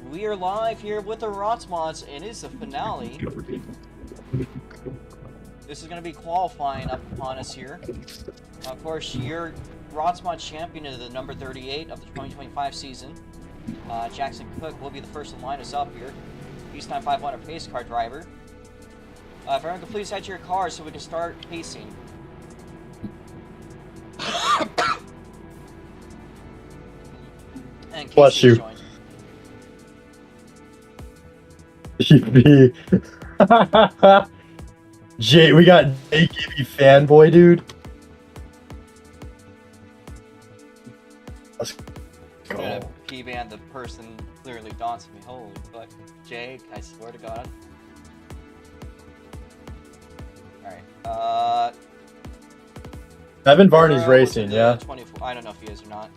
We are live here with the Rotsmods, and it's the finale. This is going to be qualifying up upon us here. Of course, your Rotsmod champion is the number 38 of the 2025 season. Jackson Cook will be the first to line us up here. He's time 500 pace car driver. If everyone can please head to your car so we can start pacing. And Bless Casey you. joined. Jay, we got AKB fanboy, dude. Let's I'm go. gonna P-ban the person clearly dancing me. Holy fuck. Jake, I swear to God. Alright, Evan Varney's Burrow was racing, in the yeah. 24 I don't know if he is or not.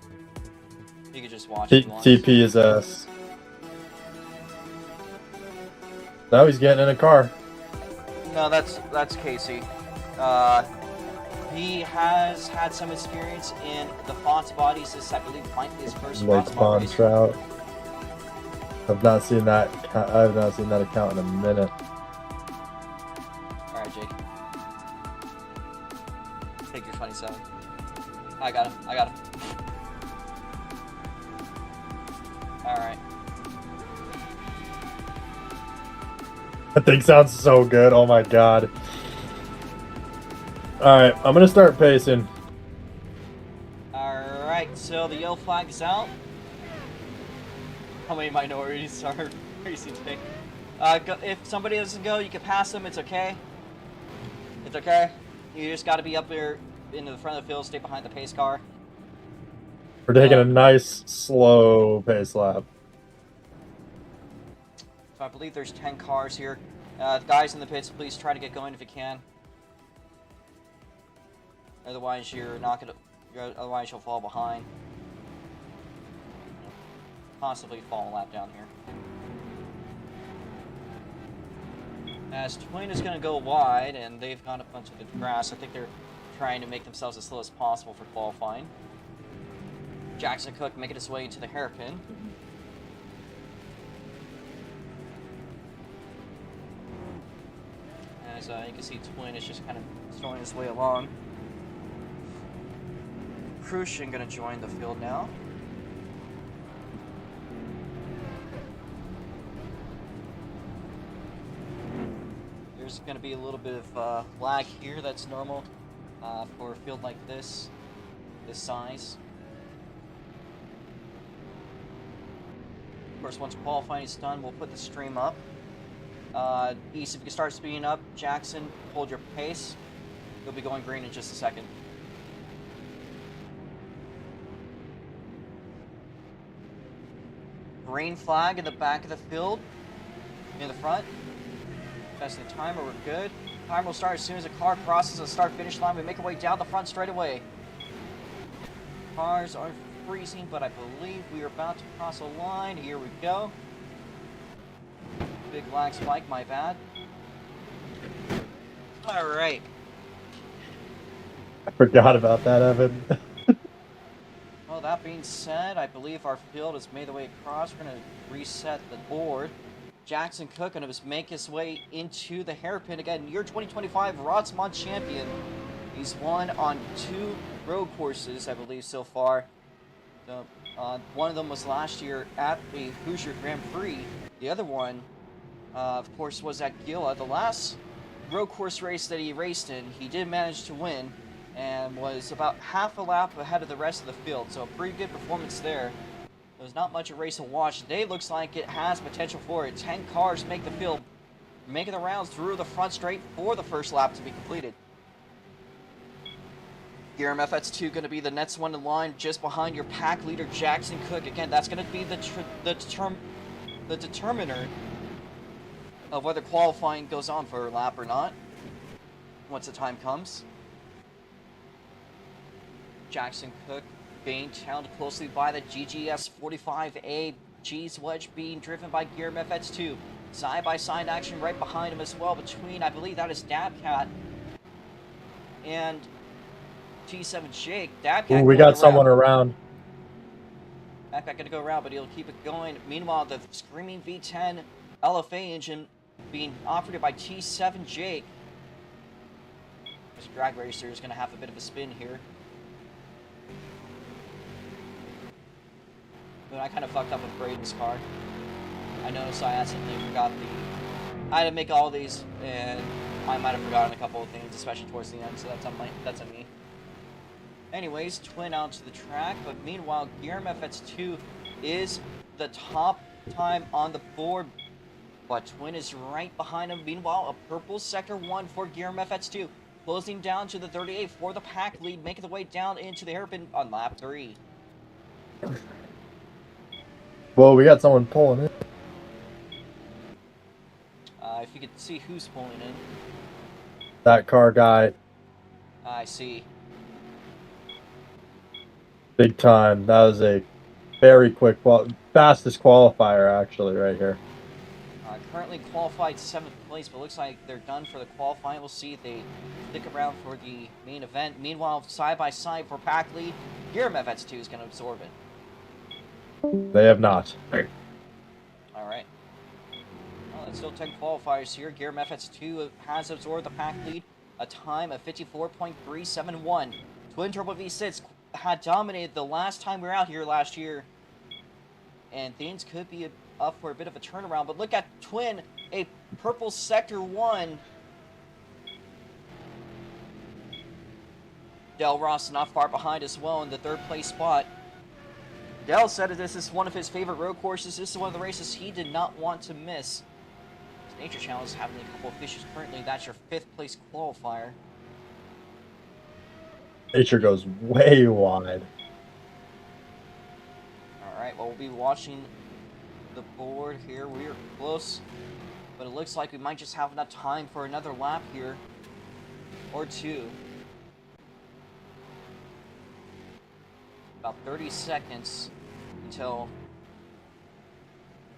You could just watch if you want. TP is ass. Now he's getting in a car. No, that's Casey. He has had some experience in the Fonts bodies. This, I believe, might be his first Lake Fonts Spawn race. Trout. I've not seen that. I have not seen that account in a minute. Alright, Jake. Take your 27. I got him. Alright. That thing sounds so good. Oh my god. Alright, I'm gonna start pacing. Alright, so the yellow flag is out. How many minorities are racing today? If somebody doesn't go, you can pass them. It's okay. It's okay. You just got to be up there into the front of the field, stay behind the pace car. We're taking a nice, slow pace lap. So I believe there's 10 cars here. The guys in the pits, please try to get going if you can. Otherwise, you're not gonna. Otherwise, you'll fall behind. Possibly fall a lap down here. As Twin is going to go wide, and they've got a bunch of the grass. I think they're trying to make themselves as slow as possible for qualifying. Jackson Cook making his way into the hairpin. As you can see, Twin is just kind of throwing his way along. Crucian going to join the field now. There's going to be a little bit of lag here. That's normal for a field like this size. Of course, once qualifying is done, we'll put the stream up. East, if you can start speeding up, Jackson, hold your pace. You'll be going green in just a second. Green flag in the back of the field. In the front. Testing the timer, we're good. Timer will start as soon as the car crosses the start-finish line. We make our way down the front straight away. Cars are freezing, but I believe we are about to cross a line. Here we go. Big lag spike, my bad. Alright. I forgot about that, Evan. Well, that being said, I believe our field has made the way across. We're going to reset the board. Jackson Cook going to make his way into the hairpin again. Your 2025 Rotsmod champion. He's won on 2 road courses, I believe, so far. So, one of them was last year at the Hoosier Grand Prix. The other one, of course, was at Gila. The last road course race that he raced in, he did manage to win and was about half a lap ahead of the rest of the field. So a pretty good performance there. There's not much a race to watch. Today looks like it has potential for it. 10 cars make the field, making the rounds through the front straight for the first lap to be completed. Guillermo FX2 going to be the next one in line, just behind your pack leader Jackson Cook. Again, that's going to be the determiner of whether qualifying goes on for a lap or not, once the time comes. Jackson Cook being challenged closely by the GGS 45A G's Wedge being driven by Guillermo FX2. Side-by-side action right behind him as well between, I believe that is Dabcat and T7 Jake. Dabcat Ooh, we got someone around. Back gonna go around, but he'll keep it going. Meanwhile, the screaming V10 LFA engine being operated by T7 Jake. This drag racer is gonna have a bit of a spin here. But I kind of fucked up with Braden's car. I noticed I accidentally forgot I had to make all these, and I might have forgotten a couple of things, especially towards the end, so that's on me. Anyways, Twin out to the track, but meanwhile, Guillermo FX2 is the top time on the board, but Twin is right behind him. Meanwhile, a purple sector 1 for Guillermo FX2, closing down to the 38 for the pack lead, making the way down into the hairpin on lap 3. Well, we got someone pulling in. If you could see who's pulling in. That car guy. I see. Big time. That was a very quick, fastest qualifier, actually, right here. Currently qualified 7th place, but looks like they're done for the qualifying. We'll see if they stick around for the main event. Meanwhile, side by side for pack lead, Guillermo FX2 is going to absorb it. They have not. All right. Well, there's still 10 qualifiers here. Guillermo FX2 has absorbed the pack lead, a time of 54.371. Twin Turbo V6 had dominated the last time we were out here last year, and things could be up for a bit of a turnaround. But look at Twin, a purple sector 1. Del Ross not far behind as well in the 3rd place spot. Del said that this is one of his favorite road courses. This is one of the races he did not want to miss. This Nature Challenge is having a couple of issues currently. That's your 5th place qualifier. Nature goes way wide. Alright, well, we'll be watching the board here. We're close, but it looks like we might just have enough time for another lap here. Or 2. About 30 seconds until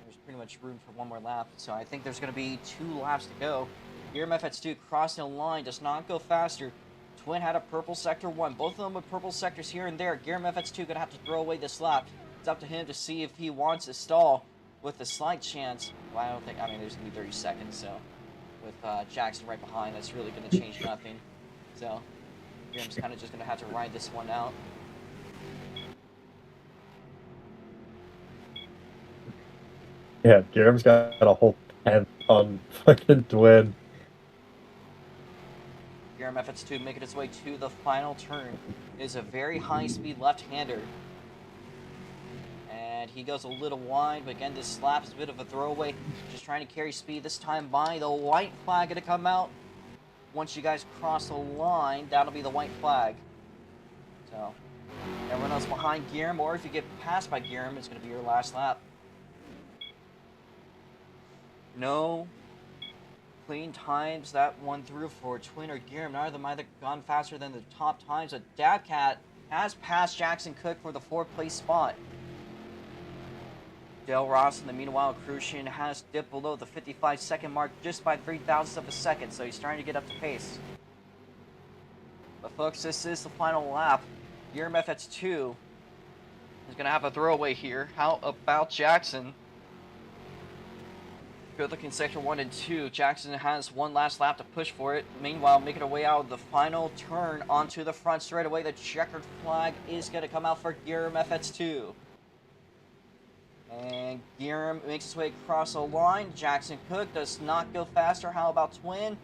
there's pretty much room for one more lap. So I think there's going to be 2 laps to go. Guillermo FX2 crossing the line, does not go faster. Twin had a purple sector 1. Both of them with purple sectors here and there. Guillermo FX2 going to have to throw away this lap. It's up to him to see if he wants to stall with a slight chance. Well, I mean, there's going to be 30 seconds, so with Jackson right behind, that's really going to change nothing. So Guillermo's kind of just going to have to ride this one out. Yeah, Guillermo's got a whole 10 on fucking Twin. Guillermo FX2 making its way to the final turn. It is a very high-speed left-hander. And he goes a little wide, but again, this lap is a bit of a throwaway. Just trying to carry speed this time by. The white flag going to come out. Once you guys cross the line, that'll be the white flag. So, everyone else behind Guillermo, or if you get passed by Guillermo, it's going to be your last lap. No clean times that one through for Twin or Guillermo. Neither of them either gone faster than the top times. But Dabcat has passed Jackson Cook for the 4th place spot. Del Ross, in the meanwhile, Crucian has dipped below the 55-second mark just by 0.003 of a second, so he's starting to get up to pace. But folks, this is the final lap. Guillermo FX2 is going to have a throwaway here. How about Jackson? Good looking sector 1 and 2. Jackson has one last lap to push for it. Meanwhile, making her way out of the final turn onto the front straightaway. The checkered flag is going to come out for Guillermo FX2. And Guillermo makes his way across the line. Jackson Cook does not go faster. How about Twin?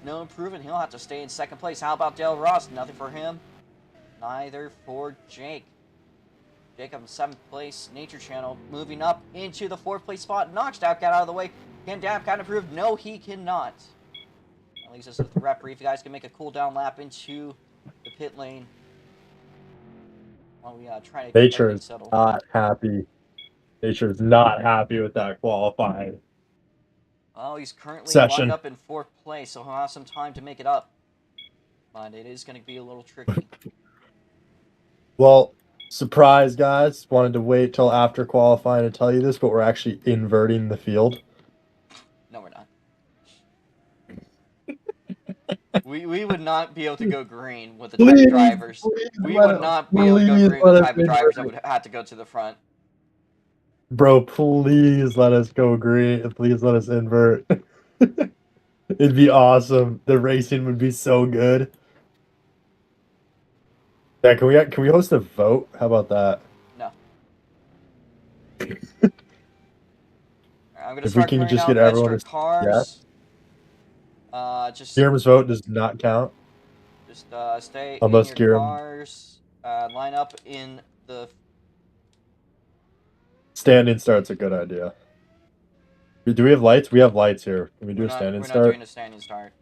No improvement. He'll have to stay in 2nd place. How about Del Ross? Nothing for him. Neither for Jake. Jacob in 7th place. Nature Channel moving up into the 4th place spot. Knocks Dabcat out of the way. Can Dabcat improve? No, he cannot. That leaves us with the referee. If you guys can make a cool down lap into the pit lane while we try to Nature is not happy. Nature is not happy with that qualifying. Well, he's currently session. lined up in 4th place, so he'll have some time to make it up. But it is going to be a little tricky. Well, surprise, guys. Wanted to wait till after qualifying to tell you this, but we're actually inverting the field. No, we're not. We would not be able to go green with the type Please, of drivers. please We let would us- not be able to go please green with let the us type of drivers that invert. would have to go to the front. Bro, please let us go green. Please let us invert. It'd be awesome. The racing would be so good. Yeah, can we host a vote? How about that? No. I'm gonna If we start can clearing just out get everyone extra to cars. Just Guillermo's vote does not count stay in unless your Guillermo cars. Line up in the. standing start's a good idea. Do we have lights? We have lights here. Can we do a standing We're not start? doing a standing start.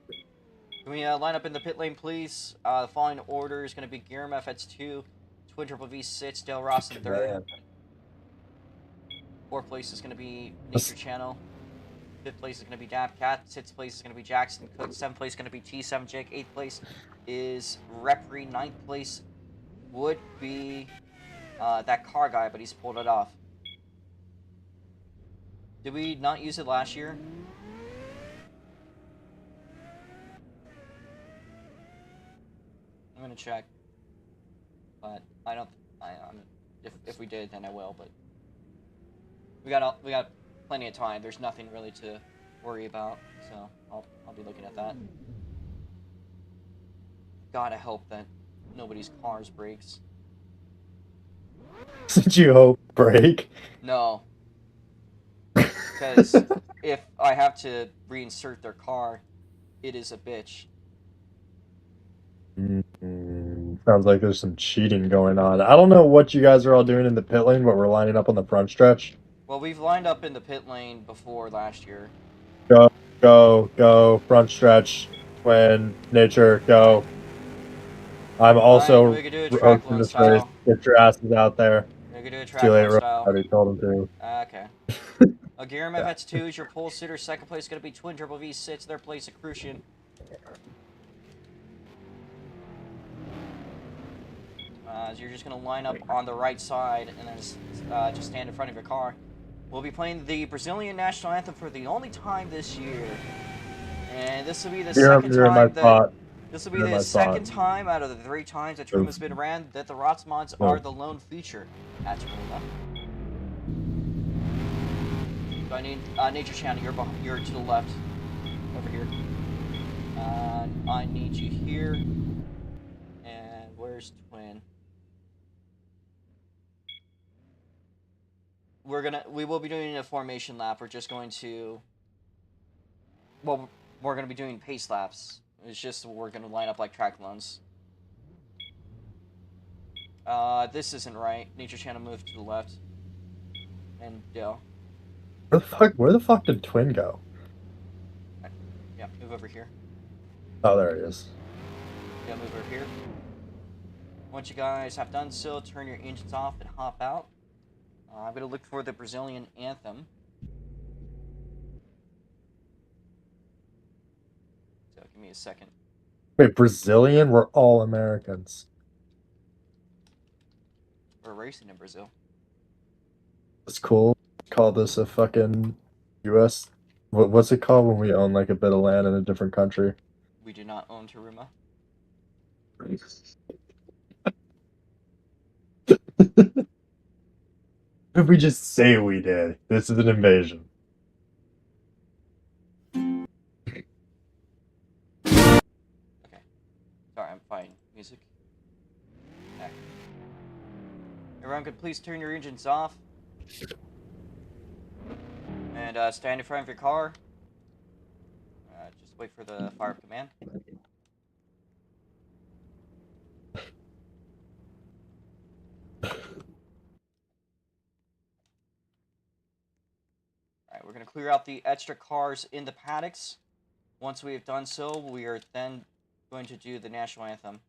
Can we line up in the pit lane, please? The following order is going to be Guillermo FX2, Twin Triple V6, Dale Ross in third. Man. Fourth place is going to be Nature Channel. Fifth place is going to be Dap Cat. Sixth place is going to be Jackson Cook. Seventh place is going to be T7 Jake. Eighth place is Referee. Ninth place would be that car guy, but he's pulled it off. Did we not use it last year? I'm gonna check, but I don't. If we did, then I will. But we got plenty of time. There's nothing really to worry about, so I'll be looking at that. God, I hope that nobody's cars breaks. Did you hope break? No, because if I have to reinsert their car, it is a bitch. Sounds like there's some cheating going on. I don't know what you guys are all doing in the pit lane, but we're lining up on the front stretch. Well, we've lined up in the pit lane before last year. Go, go, go. Front stretch. Twin. Nature. Go. I'm also Alright, we could do a track hosting loan this race. style. Get your asses out there. We could do a It's track too late, loan Ro. style. I already told him to. Okay. Guillermo FX2 is your pole sitter. Second place is going to be Twin Triple V6. Their place at Crucian. So you're just going to line up on the right side and then just stand in front of your car. We'll be playing the Brazilian national anthem for the only time this year. And this will be the second time that... This will be the second time out of the 3 times that Truma's been ran that the Rots mods are the lone feature at Truma. So I need Nature Channel. You're to the left, over here. I need you here. And where's Twin? We will be doing a formation lap. We're just going to. Well, we're going to be doing pace laps. It's just we're going to line up like track loans. This isn't right. Nature Channel move to the left. And Dale. Where the fuck did Twin go? Yeah, move over here. Oh, there he is. Yeah, move over here. Once you guys have done so, turn your engines off and hop out. I'm going to look for the Brazilian anthem. So give me a second. Wait, Brazilian? We're all Americans. We're racing in Brazil. It's cool. Call this a fucking U.S. What's it called when we own like a bit of land in a different country? We do not own Taruma. If we just say we did, this is an invasion. Okay. Sorry, I'm fine. Music. Okay. Everyone could please turn your engines off. And stand in front of your car. Just wait for the fire command. Alright, we're going to clear out the extra cars in the paddocks. Once we have done so, we are then going to do the national anthem.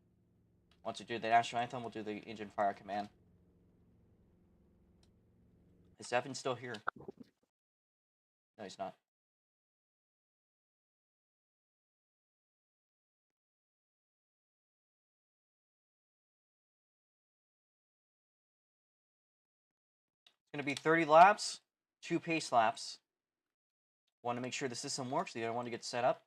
Once we do the national anthem, we'll do the engine fire command. Is Evan still here? No, he's not. It's going to be 30 laps, 2 pace laps. Want to make sure the system works. The other one to get set up.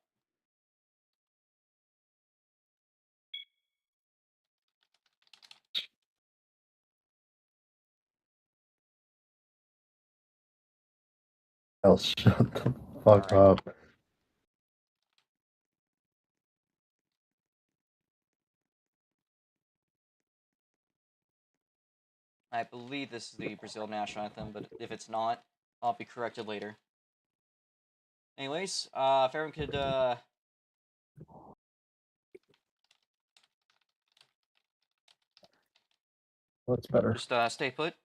Hell, shut the fuck Alright. up. I believe this is the Brazil national anthem, but if it's not, I'll be corrected later. Anyways, if everyone could, What's better? just, stay put.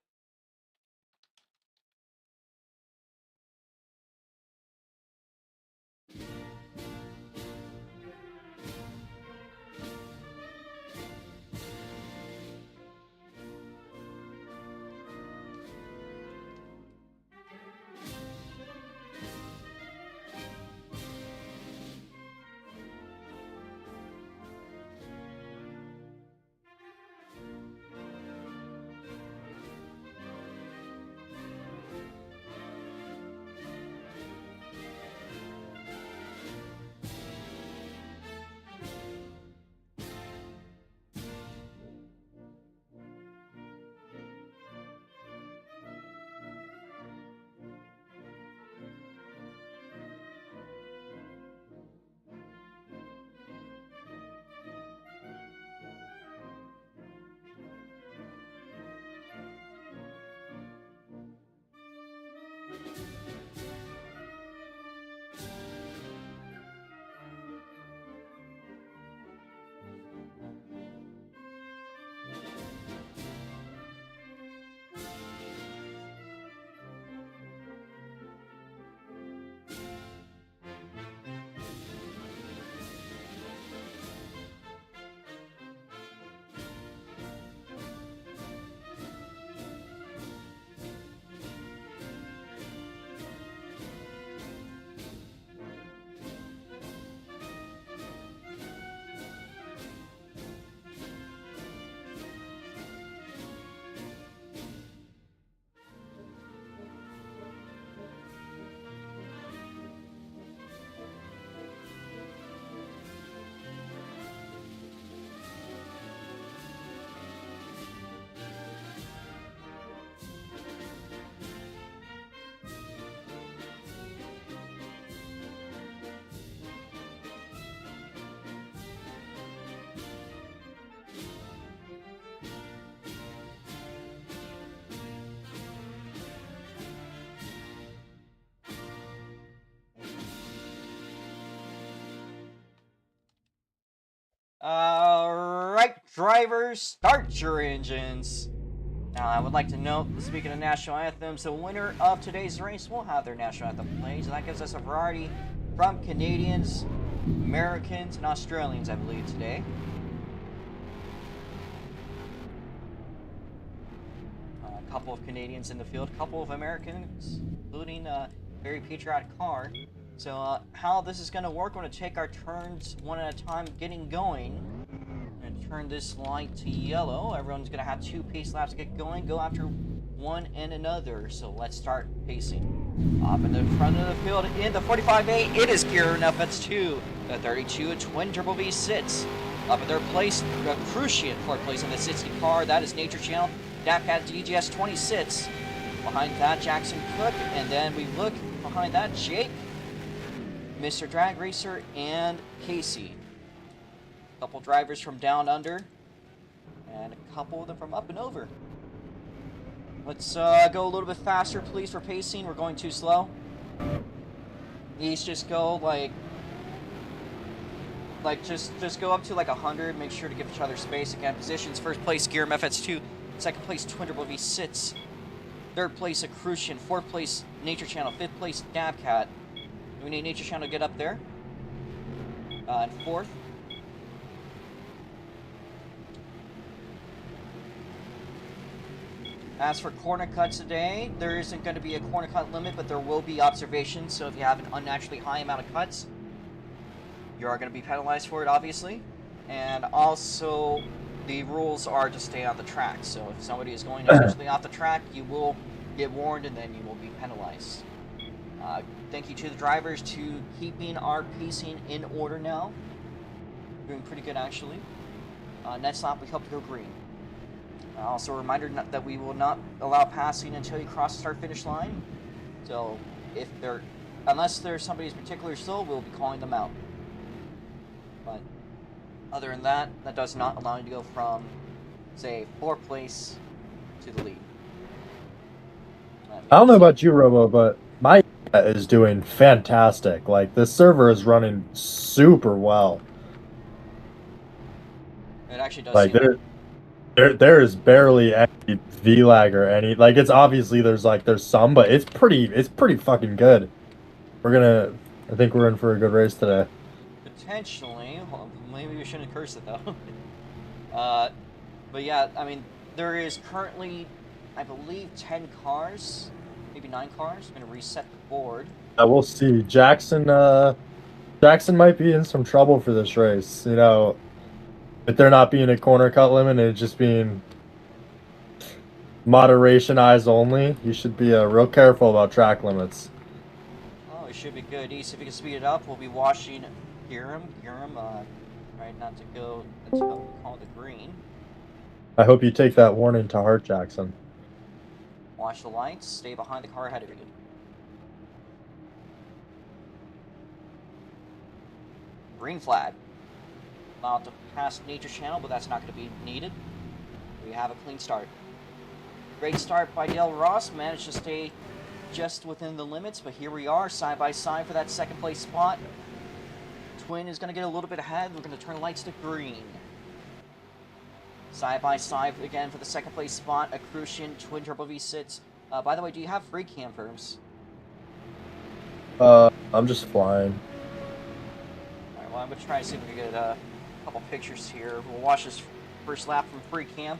Alright, drivers, start your engines. Now, I would like to note, speaking of national anthems, the winner of today's race will have their national anthem played, and that gives us a variety from Canadians, Americans, and Australians, I believe, today. A couple of Canadians in the field, a couple of Americans, including a very patriotic car. So, how this is going to work, we're going to take our turns one at a time getting going. I'm going to turn this light to yellow. Everyone's going to have 2 pace laps to get going. Go after one and another. So, let's start pacing. Up in the front of the field in the 45A, it is gearing up. That's 2. The 32, a twin turbo V6. Up in their place, Crucian fourth place in the 60 car. That is Nature Channel. DAPCAT DGS 26. Behind that, Jackson Cook. And then we look behind that, Jake, Mr. Drag Racer, and Casey. A couple drivers from down under, and a couple of them from up and over. Let's go a little bit faster, please, for pacing. We're going too slow. These just go just go up to like 100. Make sure to give each other space. Again, positions: first place Gear MFS2, second place Twin Turbo V6, third place Crucian, fourth place Nature Channel, fifth place DAPCAT. We need Nature Channel to get up there. And fourth. As for corner cuts today, there isn't going to be a corner cut limit, but there will be observations. So if you have an unnaturally high amount of cuts, you are going to be penalized for it, obviously. And also, the rules are to stay on the track. So if somebody is going essentially off the track, you will get warned and then you will be penalized. Thank you to the drivers to keeping our pacing in order now. Doing pretty good, actually. Next lap, we hope to go green. Also, a reminder that we will not allow passing until you cross the start-finish line. So, unless there's somebody's particular slow, we'll be calling them out. But other than that, that does not allow you to go from, say, 4th place to the lead. I don't know about you, Robo, but my is doing fantastic. Like, this server is running super well. It actually does Like, seem there is barely any VLAG or any, like, it's obviously there's some, but it's pretty fucking good. I think we're in for a good race today. potentially. Well, maybe we shouldn't curse it though. But yeah, I mean, there is currently, I believe, 10 cars, maybe 9 cars. I'm gonna reset the board. We'll see. Jackson might be in some trouble for this race. You know, if there not being a corner cut limit and it just being moderation eyes only, you should be real careful about track limits. Oh, it should be good. East, if you can speed it up, we'll be watching Giram, right, not to go until we call the green. I hope you take that warning to heart, Jackson. Watch the lights, stay behind the car ahead of you. Green flag. Allowed to pass Nature Channel, but that's not going to be needed. We have a clean start. Great start by Dale Ross, managed to stay just within the limits, but here we are, side by side for that 2nd place spot. Twin is going to get a little bit ahead. We're going to turn lights to green. Side by side again for the 2nd place spot. A Crucian Twin Turbo V6. By the way, do you have free cam firms? I'm just flying. Alright, well, I'm going to try to see if we can get a couple pictures here. We'll watch this first lap from free cam.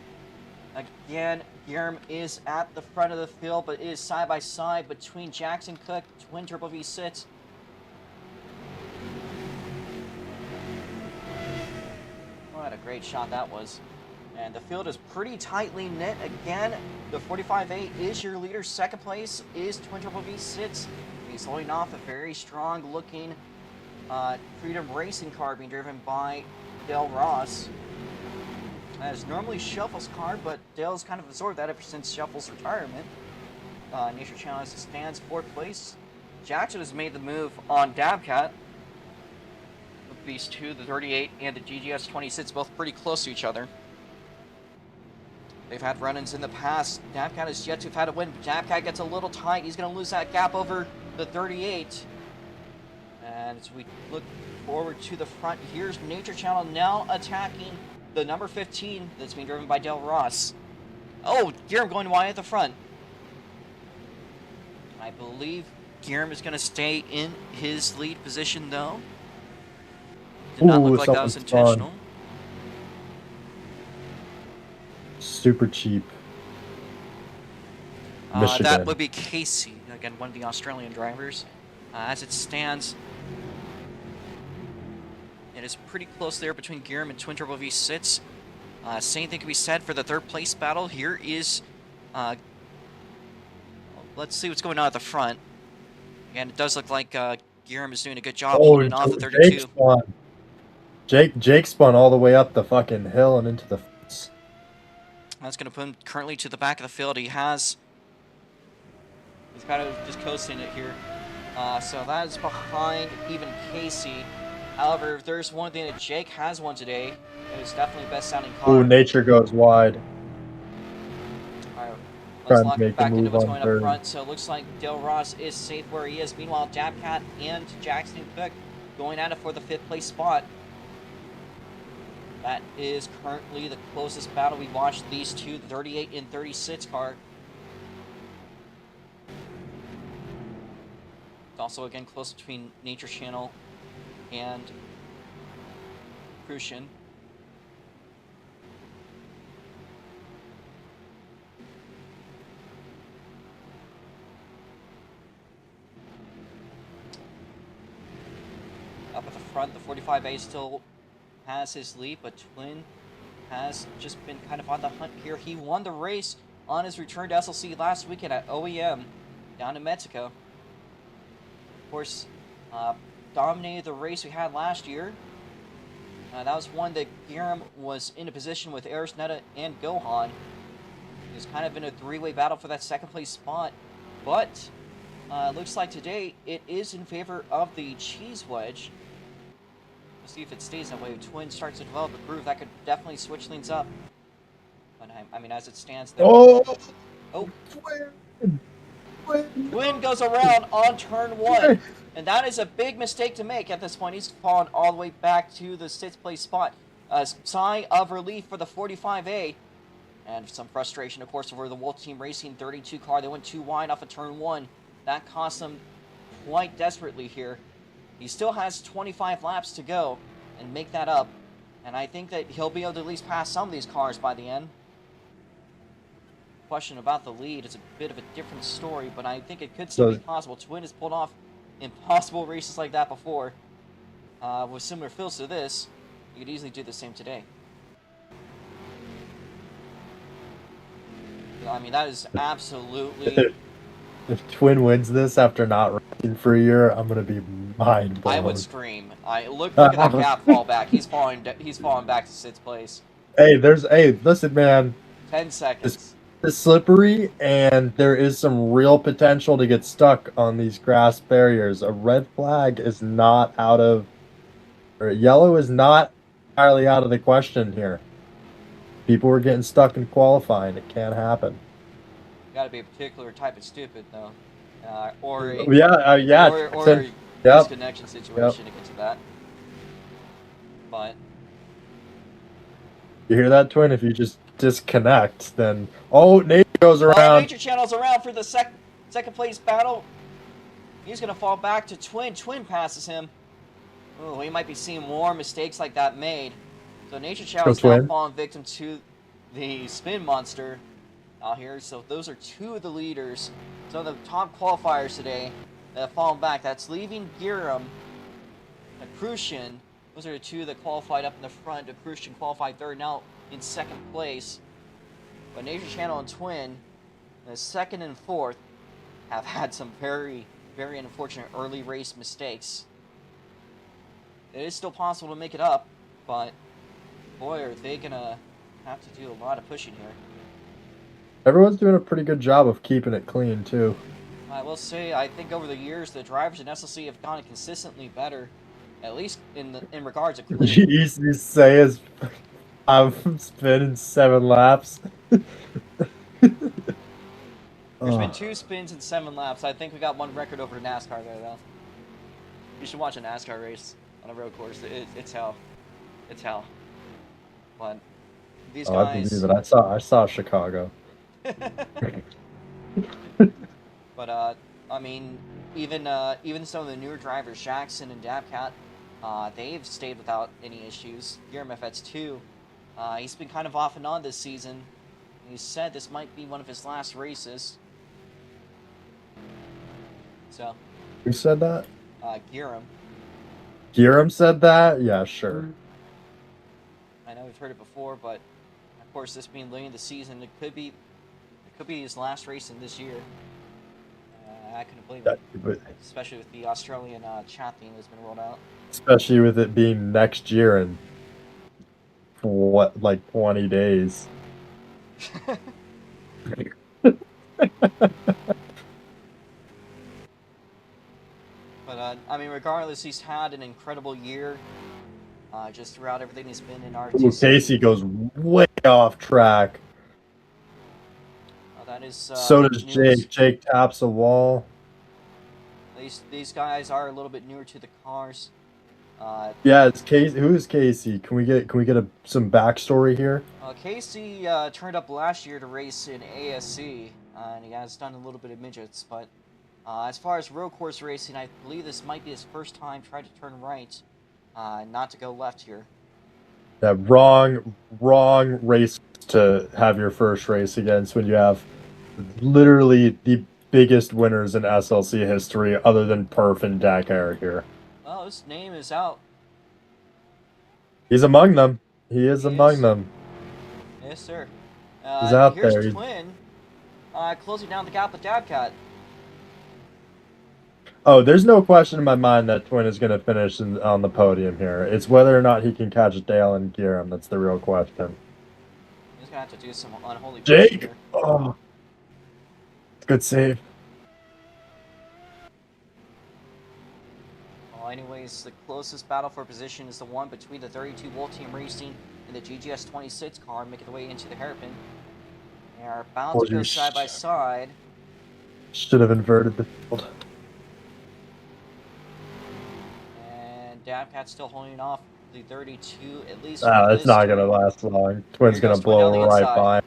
Again, Guillermo is at the front of the field, but it is side by side between Jackson Cook, Twin Turbo V6. What a great shot that was. And the field is pretty tightly knit. Again, the 45A is your leader. 2nd place is Twin Turbo V6. He's holding off a very strong looking Freedom Racing car being driven by Dale Ross. That is normally Shuffle's car, but Dale's kind of absorbed that ever since Shuffle's retirement. Nature Channel as it stands 4th place. Jackson has made the move on Dabcat. With these two, the 38 and the GGS 26, both pretty close to each other. They've had run-ins in the past. Dabcat has yet to have had a win. Dabcat gets a little tight. He's going to lose that gap over the 38. And as we look forward to the front, here's Nature Channel now attacking the number 15 that's being driven by Dale Ross. Oh, Guillermo going wide at the front. I believe Guillermo is going to stay in his lead position, though. Did not look like that was intentional. Fun. Super cheap. That would be Casey, again, one of the Australian drivers. As it stands, it is pretty close there between Guillermo and Twin Turbo V6. Same thing can be said for the 3rd place battle. Here is, let's see what's going on at the front. Again, it does look like Guillermo is doing a good job holding off the 32. Jake spun all the way up the fucking hill and into the fence. That's going to put him currently to the back of the field. He's kind of just coasting it here. So that is behind even Casey. However, if there's one thing that Jake has won today, it is definitely best sounding car. Ooh, Nature goes wide. Alright, let's lock it back into what's going up front. So it looks like Dale Ross is safe where he is. Meanwhile, Dabcat and Jackson Cook going at it for the 5th place spot. That is currently the closest battle. We watched these two, the 38 and 36 car. It's also, again, close between Nature Channel and Crucian. Up at the front, the 45A still has his lead, but Twin has just been kind of on the hunt here. He won the race on his return to SLC last weekend at OEM down in Mexico. Of course, dominated the race we had last year. That was one that Guillermo was in a position with Arisneta and Gohan. It was kind of in a 3-way battle for that 2nd place spot, but Looks like today it is in favor of the cheese wedge. We'll see if it stays that way. If Twin starts to develop a groove, that could definitely switch things up. But I mean, as it stands, there. Oh, Oh, Twin. Twin goes around on turn 1, and that is a big mistake to make at this point. He's fallen all the way back to the 6th place spot. A sigh of relief for the 45A, and some frustration, of course, over the Wolf Team Racing 32 car. They went too wide off of turn 1. That cost them quite desperately here. He still has 25 laps to go and make that up, and I think that he'll be able to at least pass some of these cars by the end. Question about the lead is a bit of a different story, but I think it could still be possible. Twin has pulled off impossible races like that before. With similar feels to this, you could easily do the same today. I mean, that is absolutely... If Twin wins this after not racing for a year, I'm gonna be mind blown. I would scream. Look at that gap fall back. He's falling back to 6th place. Hey, listen, man. 10 seconds. It's slippery, and there is some real potential to get stuck on these grass barriers. A red flag is not out of, or yellow is not entirely out of the question here. People were getting stuck in qualifying. It can't happen. Got to be a particular type of stupid, though, or a, or a disconnection situation to get to that. But you hear that, Twin? If you just disconnect, then Nature goes around. Nature Channel's around for the second place battle. He's gonna fall back to Twin. Twin passes him. Oh, we might be seeing more mistakes like that made. So Nature Channel's now fallen victim to the spin monster out here. So those are two of the leaders. So the top qualifiers today that have fallen back. That's leaving Giram and Crucian. Those are the two that qualified up in the front. Crucian qualified third, now in 2nd place. But Nature Channel and Twin, the 2nd and 4th, have had some very, very unfortunate early race mistakes. It is still possible to make it up, but boy, are they gonna have to do a lot of pushing here. Everyone's doing a pretty good job of keeping it clean, too. I will say, I think over the years, the drivers in SLC have gotten consistently better, at least in regards to clean. You say is, I'm spinning 7 laps. There's been 2 spins in 7 laps. I think we got 1 record over NASCAR there, though. You should watch a NASCAR race on a road course. It's hell. It's hell. But these guys... I believe it. I saw Chicago. But I mean, even some of the newer drivers, Jackson and Dabcat, they've stayed without any issues. Guillermo FX 2, he's been kind of off and on this season. He said this might be one of his last races. So. Who said that? Giram. Giram said that? Yeah, sure. I know we've heard it before, but of course, this being late in the season, it could be his last race in this year. I couldn't believe it, especially with the Australian chat theme that's been rolled out. Especially with it being next year in what, like 20 days. But I mean, regardless, he's had an incredible year. Just throughout everything he's been in RTC. Casey goes way off track. That is. So does Jake. Jake taps a wall. These guys are a little bit newer to the cars. Yeah, it's Casey. Who is Casey? Can we get some backstory here? Casey turned up last year to race in ASC, and he has done a little bit of midgets. But as far as road course racing, I believe this might be his first time trying to turn right, not to go left here. Yeah, wrong race to have your first race against when you have literally the biggest winners in SLC history other than Perf and Dakar here. Well, his name is out. He's among them. He is among them. Yes, sir. He's out here's there. Twin closing down the gap with Dabcat. Oh, there's no question in my mind that Twin is going to finish on the podium here. It's whether or not he can catch Dale and Giram. That's the real question. He's going to have to do some unholy Jake! here. Oh. Good save. guys. The closest battle for position is the one between the 32 Wolf Team Racing and the GGS 26 car, making their way into the hairpin. They are bound to go side by side. Should have inverted the field. And Dabcat's still holding off the 32, at least. It's not going to last long. Twin's going to blow right by.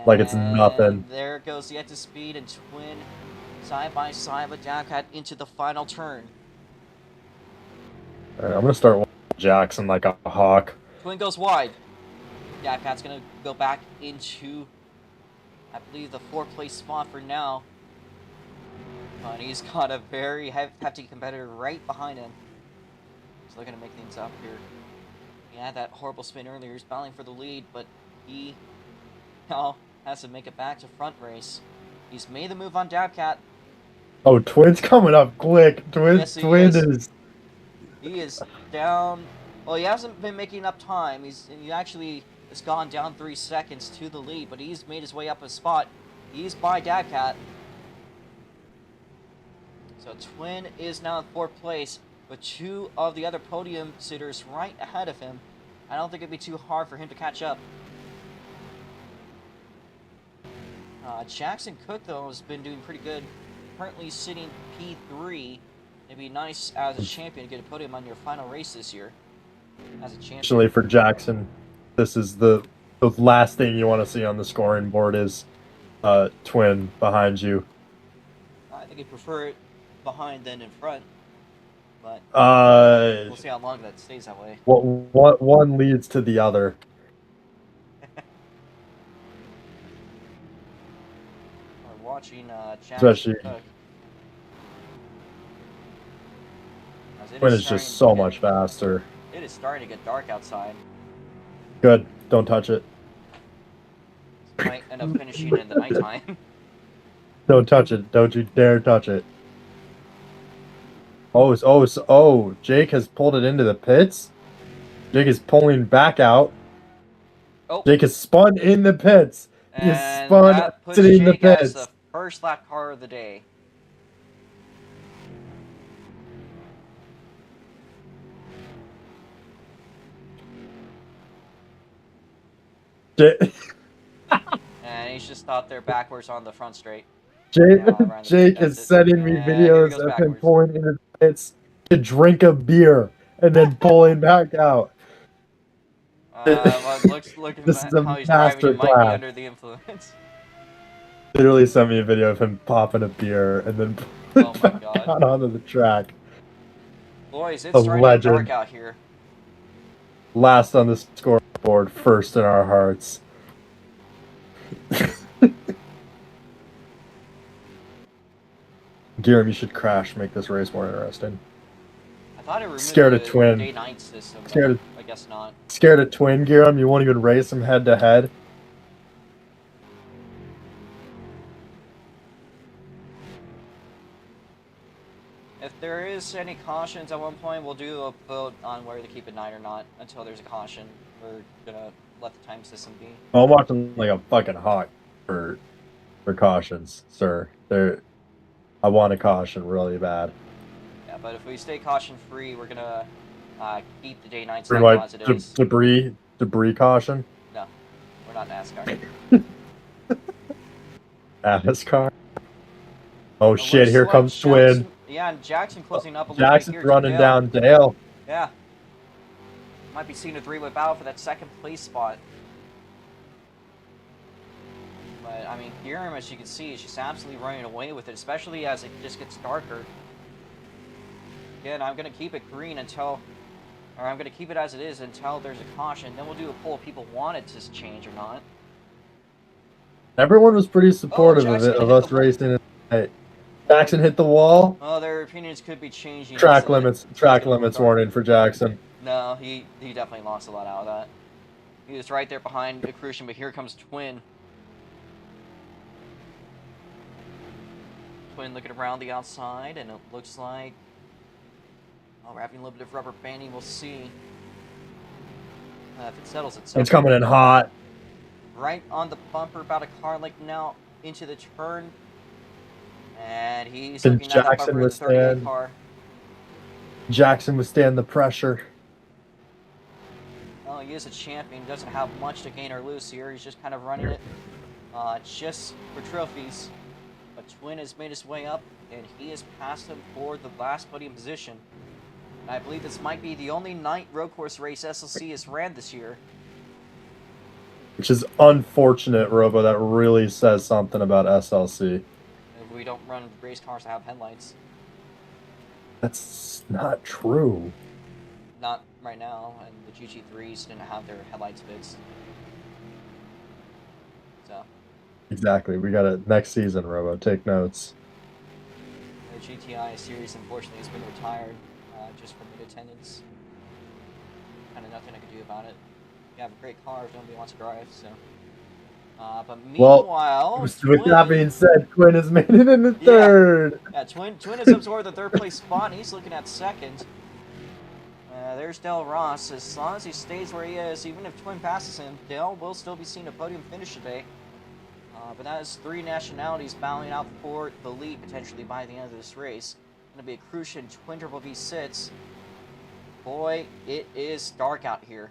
Like it's nothing. There goes the exit speed, and Twin side by side with Dabcat into the final turn. All right, I'm going to start Jackson like a hawk. Twin goes wide. Dabcat's going to go back into, I believe, the 4th place spot for now. But he's got a very hefty competitor right behind him. He's looking to make things up here. He had that horrible spin earlier. He's battling for the lead, but he now has to make it back to front race. He's made the move on Dabcat. Oh, Twin's coming up quick. Twin is. He is down. Well, he hasn't been making up time. He actually has gone down 3 seconds to the lead, but he's made his way up a spot. He's by Dabcat. So Twin is now in 4th place, with 2 of the other podium sitters right ahead of him. I don't think it'd be too hard for him to catch up. Jackson Cook, though, has been doing pretty good. Currently sitting P3. It'd be nice as a champion to get a podium on your final race this year. As a champion. Actually, for Jackson, this is the last thing you want to see on the scoring board is Twin behind you. I think I'd prefer it behind than in front. But we'll see how long that stays that way. What one leads to the other. We're watching Jackson Cook. Twin is just so much faster. It is starting to get dark outside. Good. Don't touch it. Might end up finishing in the nighttime. Don't touch it. Don't you dare touch it. Oh, Jake has pulled it into the pits. Jake is pulling back out. Oh. Jake is spun in the pits. He is spun sitting in the pits. As the first lap car of the day. And he's just out there backwards on the front straight. Jake is sending me videos of him pulling into the pits to drink a beer and then pulling back out. Look This at is a how he's driving. He might be masterclass. under the influence. Literally sent me a video of him popping a beer and then Oh my God. out onto the track. Boys, it's starting to get dark out here. Last on the scoreboard, first in our hearts. Giram, you should crash, make this race more interesting. I thought it removed Scared of the Twin. day-night system. I guess not. Scared of Twin, Giram? You won't even race him head to head? If there is any cautions at one point, we'll do a vote on whether to keep it night or not. Until there's a caution, we're gonna let the time system be. Oh, I'm watching like a fucking hawk for cautions, sir. I want a caution really bad. Yeah, but if we stay caution-free, we're gonna keep the day-night cycle as it is. Debris caution? No, we're not NASCAR. NASCAR? Oh shit, here comes Twin. Yeah, and Jackson closing up a little bit Jackson's here. running down Dale. Yeah. Might be seeing a three-way battle for that 2nd place spot. But, I mean, Giram, as you can see, is just absolutely running away with it, especially as it just gets darker. Again, I'm going to keep it green until... Or I'm going to keep it as it is until there's a caution. Then we'll do a poll if people want it to change or not. Everyone was pretty supportive of us racing it. Jackson hit the wall. Oh, their opinions could be changing. Track limits warning for Jackson. No, he definitely lost a lot out of that. He was right there behind Accrucian, but here comes Twin. Twin looking around the outside, and it looks like... Oh, we're having a little bit of rubber banding. We'll see if it settles itself. It's coming in hot. Right on the bumper, about a car like now into the turn. And he's looking at the bumper of the 38 car. Jackson withstand the pressure. Well, he is a champion. Doesn't have much to gain or lose here. He's just kind of running it just for trophies. But Twin has made his way up, and he has passed him for the last podium position. And I believe this might be the only night road course race SLC has ran this year. Which is unfortunate, Robo. That really says something about SLC. We don't run race cars that have headlights. That's not true. Not right now, and the GT3s didn't have their headlights fixed. So. Exactly. We got it next season, Robo. Take notes. The GTI series, unfortunately, has been retired just for mid-attendance. Kind of nothing I can do about it. You have a great car if nobody wants to drive, so. But meanwhile, with that being said, Twin has made it in the third. Yeah, Twin has absorbed the third place spot, and he's looking at second. There's Del Ross. As long as he stays where he is, even if Twin passes him, Del will still be seeing a podium finish today. But that is 3 nationalities battling out for the lead potentially by the end of this race. Going to be a Crucian Twin Turbo V6. Boy, it is dark out here.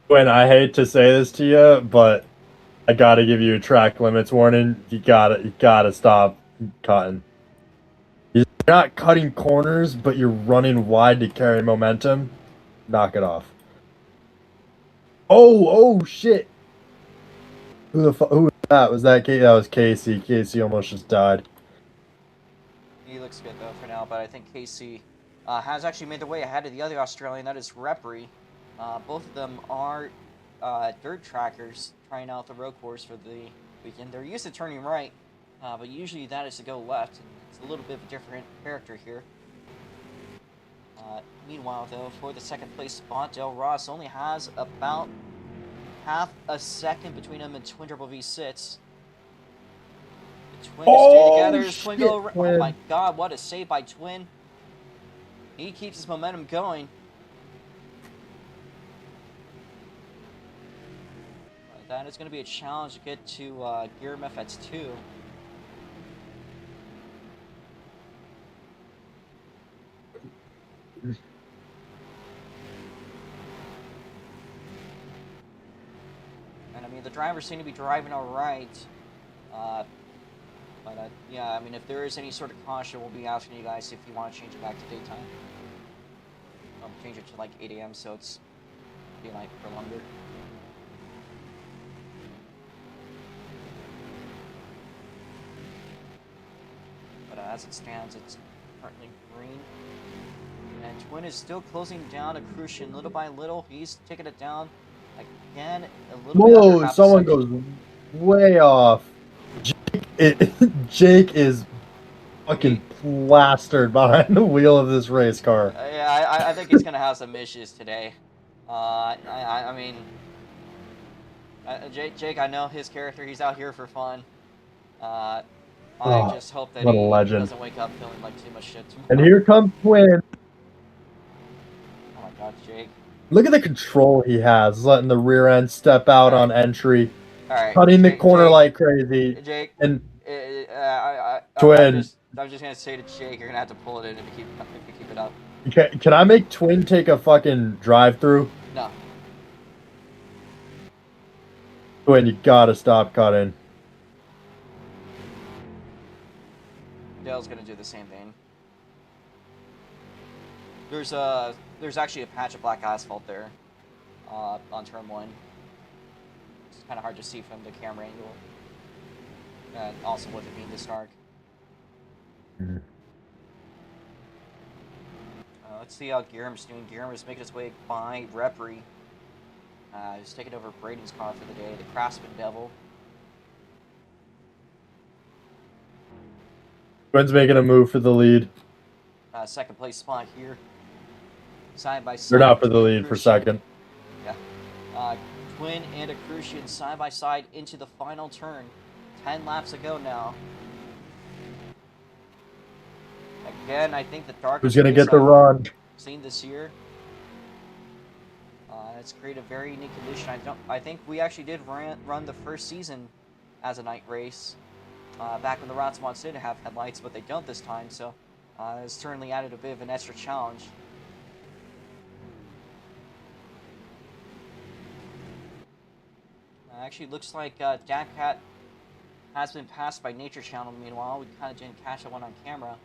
Twin, I hate to say this to you, but I gotta give you a track limits warning. You gotta stop cutting. You're not cutting corners, but you're running wide to carry momentum. Knock it off. Oh shit! Who was that? Was that Casey? That was Casey. Casey almost just died. He looks good though for now, but I think Casey has actually made their way ahead of the other Australian. That is Repri. Both of them are dirt trackers trying out the road course for the weekend. They're used to turning right, but usually that is to go left. It's a little bit of a different character here. Meanwhile, though, for the second place spot, Del Ross only has about half a second between him and Twin Turbo V6. The Twin stay together. Twin go around. Oh my god, what a save by Twin. He keeps his momentum going. That is going to be a challenge to get to Gear MFX2. And I mean, the drivers seem to be driving all right. But yeah, I mean, if there is any sort of caution, we'll be asking you guys if you want to change it back to daytime. Change it to like 8 a.m. so it's daylight for longer. But as it stands, it's currently green. And Twin is still closing down a Crucian little by little. He's taking it down again a little bit. Whoa, someone goes way off. Jake is fucking plastered behind the wheel of this race car. Yeah, I think he's going to have some issues today. I mean, Jake, I know his character. He's out here for fun. I just hope that he doesn't wake up feeling like too much shit tomorrow. And here comes Twin. Oh my god, Jake. Look at the control he has, letting the rear end step out on entry. Alright, cutting the corner like crazy. Jake, and Twin. I'm just going to say to Jake, you're going to have to pull it in if you keep it up. Can I make Twin take a fucking drive-through? No. Twin, you gotta stop cutting. Dale's gonna do the same thing. There's actually a patch of black asphalt there on turn 1. It's kind of hard to see from the camera angle, and also with it being this dark. Mm-hmm. Let's see how Guillermo's doing. Guillermo's making his way by Repri. He's taking over Braden's car for the day, the Craftsman Devil. Twin's making a move for the lead. Second place spot here. Side by side. They're not for the lead for second. Yeah. Twin and a Crucian side by side into the final turn. 10 laps to go now. Again, I think the darkest Who's gonna get the run? Seen this year. It's created a very unique condition. I think we actually did run the first season as a night race back when the Rotswans did have headlights, but they don't this time. So It's certainly added a bit of an extra challenge. Actually, looks like Cat has been passed by Nature Channel. Meanwhile, we kind of didn't catch that one on camera.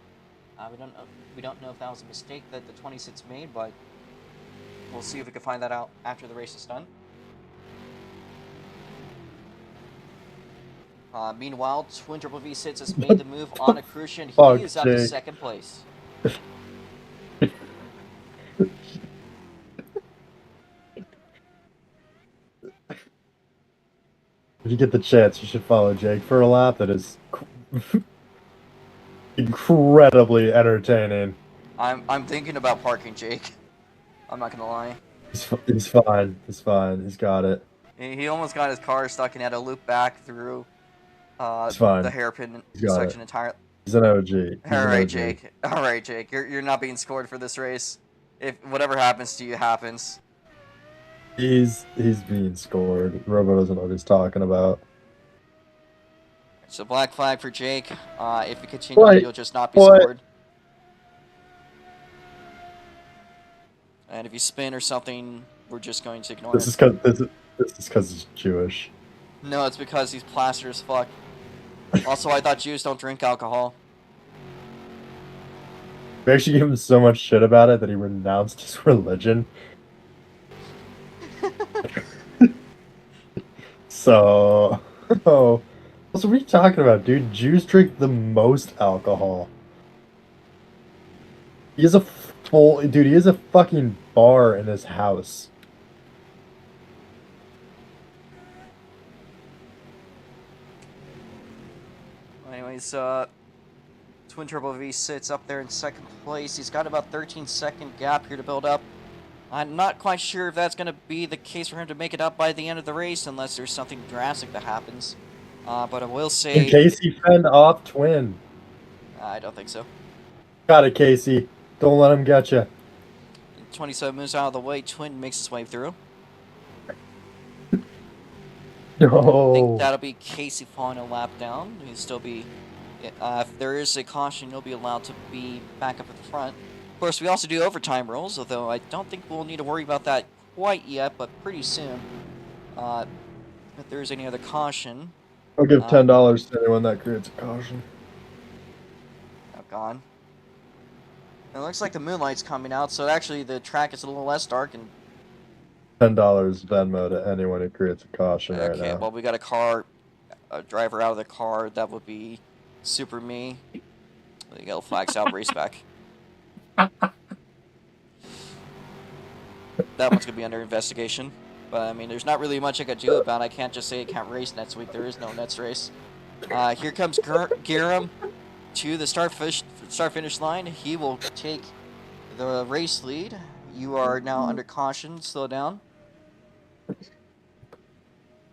We don't know if that was a mistake that the 26 made, but we'll see if we can find that out after the race is done. Meanwhile, Twin Triple V6 has made the move on a Crucian. He is up to second place. If you get the chance, you should follow Jake for a lap. That is incredibly entertaining. I'm thinking about parking Jake. I'm not gonna lie. He's fine. He's fine. He's got it. He almost got his car stuck and had to loop back through the hairpin section entirely. He's an OG. All right, Jake. All right, Jake. You're not being scored for this race. If whatever happens to you happens. He's being scored. Robo doesn't know what he's talking about. So black flag for Jake. If you continue, you'll just not be scored. And if you spin or something, we're just going to ignore it. This is because he's Jewish. No, it's because he's plastered as fuck. Also, I thought Jews don't drink alcohol. We actually gave him so much shit about it that he renounced his religion. So, what are we talking about, dude? Jews drink the most alcohol. He has a fucking bar in his house. Anyways, Twin Turbo V sits up there in second place. He's got about 13-second gap here to build up. I'm not quite sure if that's going to be the case for him to make it up by the end of the race, unless there's something drastic that happens. But I will say... And Casey fend off Twin. I don't think so. Got it, Casey. Don't let him get you. 27 moves out of the way. Twin makes his way through. No. I think that'll be Casey falling a lap down. He'll still be... if there is a caution, he'll be allowed to be back up at the front. Of course, we also do overtime rules, although I don't think we'll need to worry about that quite yet, but pretty soon. If there's any other caution... I'll give $10 to anyone that creates a caution. Oh, gone. It looks like the moonlight's coming out, so actually the track is a little less dark and... $10 Venmo to anyone who creates a caution right now. Okay, well, we got a driver out of the car. That would be Super Me. The yellow flag's out, race back. That one's going to be under investigation. But, I mean, there's not really much I could do about it. I can't just say I can't race next week. There is no next race. Here comes Giram to the start-finish line. He will take the race lead. You are now under caution. Slow down.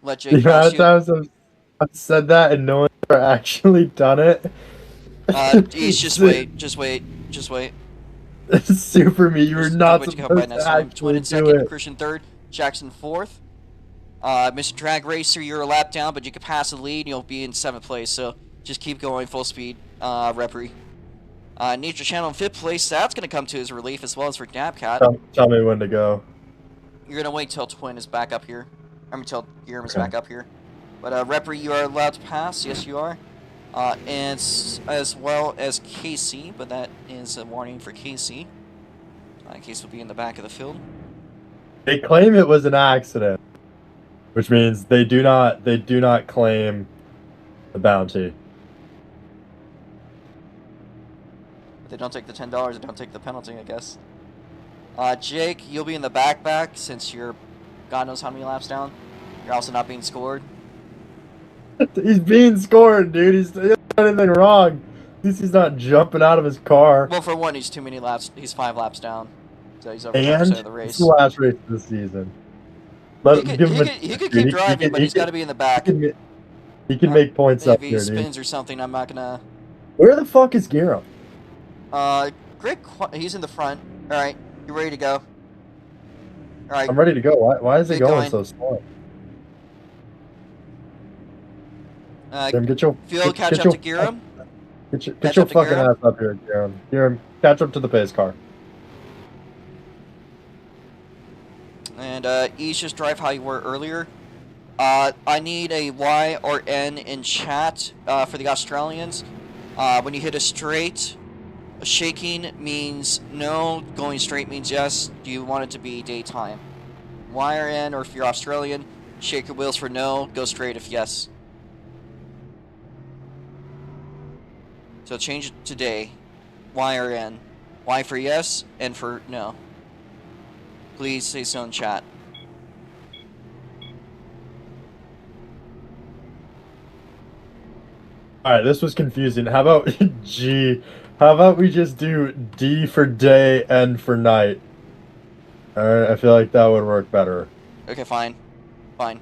Let Jake pass you. Times I've said that and no one's ever actually done it. Just wait. Super Me, you were not supposed to actually Twin in second, Christian third, Jackson fourth. Mr. Drag Racer, you're a lap down, but you can pass the lead and you'll be in 7th place, so just keep going full speed, Referee. Nature Channel in 5th place, that's going to come to his relief as well as for Dabcat. Tell me when to go. You're going to wait till Twin is back up here. I mean, till Giram is back up here. But Referee, you are allowed to pass, yes you are. And as well as Casey, but that is a warning for Casey. Casey will be in the back of the field. They claim it was an accident, which means they do not claim the bounty. If they don't take the $10, they don't take the penalty, I guess. Jake, you'll be in the back since you're God knows how many laps down. You're also not being scored. He's being scored, dude. He's not anything wrong. At least he's not jumping out of his car. Well, for one, he's too many laps. He's 5 laps down. So he's over 10% of the race. It's the last race of the season. He could keep driving, but he's got to be in the back. He can make points up here, dude. If he spins or something, I'm not going to... Where the fuck is Giram? He's in the front. All right, you ready to go? All right. I'm ready to go. Why is it going so slow? Fuel catch up to Giram. Get Catch your up to fucking Garrett. ass up here, Kieran. Kieran, catch up to the pace car. And Ease, just drive how you were earlier. I need a Y or N in chat for the Australians. When you hit a straight, shaking means no, going straight means yes. Do you want it to be daytime? Y or N, or if you're Australian, shake your wheels for no, go straight if yes. So change it to day. Y or N. Y for yes, N for no. Please say so in chat. Alright, this was confusing. How about G? How about we just do D for day, N for night? Alright, I feel like that would work better. Okay, fine. Fine.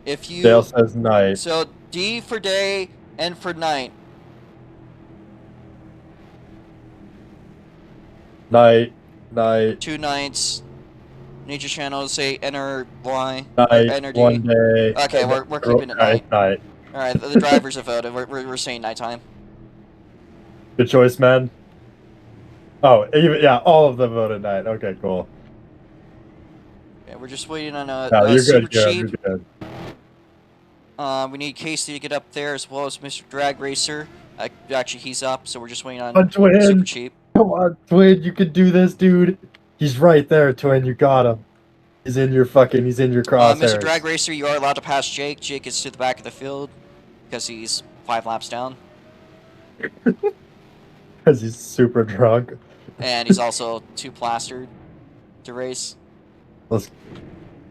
If you... Dale says night. So D for day, N for night. Night. Night. 2 nights. Nature channel, say enter Y. Night. Or enter D. 1 day. Okay, we're keeping it night. Night. Alright, the drivers have voted. We're saying nighttime. Good choice, man. Oh, even, yeah, all of them voted night. Okay, cool. Yeah, we're just waiting on No, you're Super good, Kieran, Cheap. you're good. We need Casey to get up there as well as Mr. Drag Racer. Actually, he's up, so we're just waiting on Twin. Super Cheap. Come on, Twin, you can do this, dude. He's right there, Twin. You got him. He's in your crosshairs. Mr. Drag Racer, you are allowed to pass Jake. Jake is to the back of the field because he's 5 laps down. Because he's super drunk. And he's also too plastered to race. Come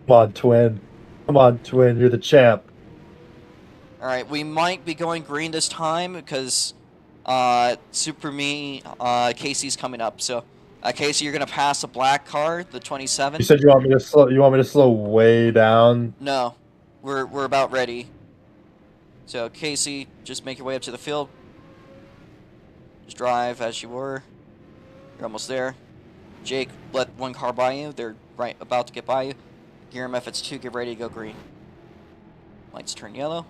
on, Twin. Come on, Twin. You're the champ. Alright, we might be going green this time because Super Me, Casey's coming up. So, Casey, you're going to pass a black car, the 27. You said you want me to slow way down? No. We're about ready. So, Casey, just make your way up to the field. Just drive as you were. You're almost there. Jake, let one car by you. They're right about to get by you. Gear them if it's 2, get ready to go green. Lights turn yellow.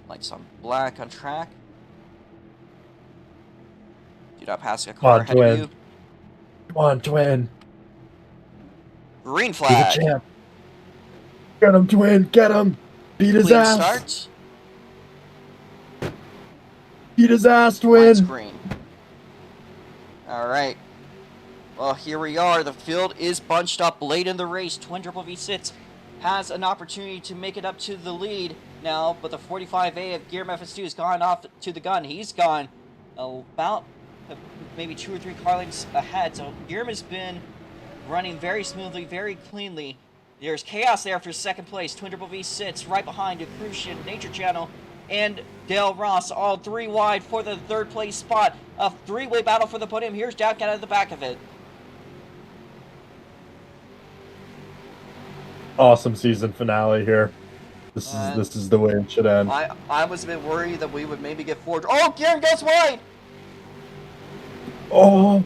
Lights on black on track. Do not pass a car ahead of you. Come on, Twin. Green You're flag. the champ. Get him, Twin. Get him. Beat his Clean ass. start. Beat his ass, Lights Twin. green. Alright. Well, here we are. The field is bunched up late in the race. Twin Triple V6 has an opportunity to make it up to the lead now, but the 45A of Gear FS2 has gone off to the gun. He's gone about maybe 2 or 3 car lengths ahead. So Gear has been running very smoothly, very cleanly. There's chaos there for second place. Twin Triple V6 right behind Crucian, Nature Channel, and Dale Ross, all 3 wide for the 3rd place spot. A 3-way battle for the podium. Here's Jack out of the back of it. Awesome season finale here. This is the way it should end. I was a bit worried that we would maybe get forward. Oh, Garen goes wide! Oh,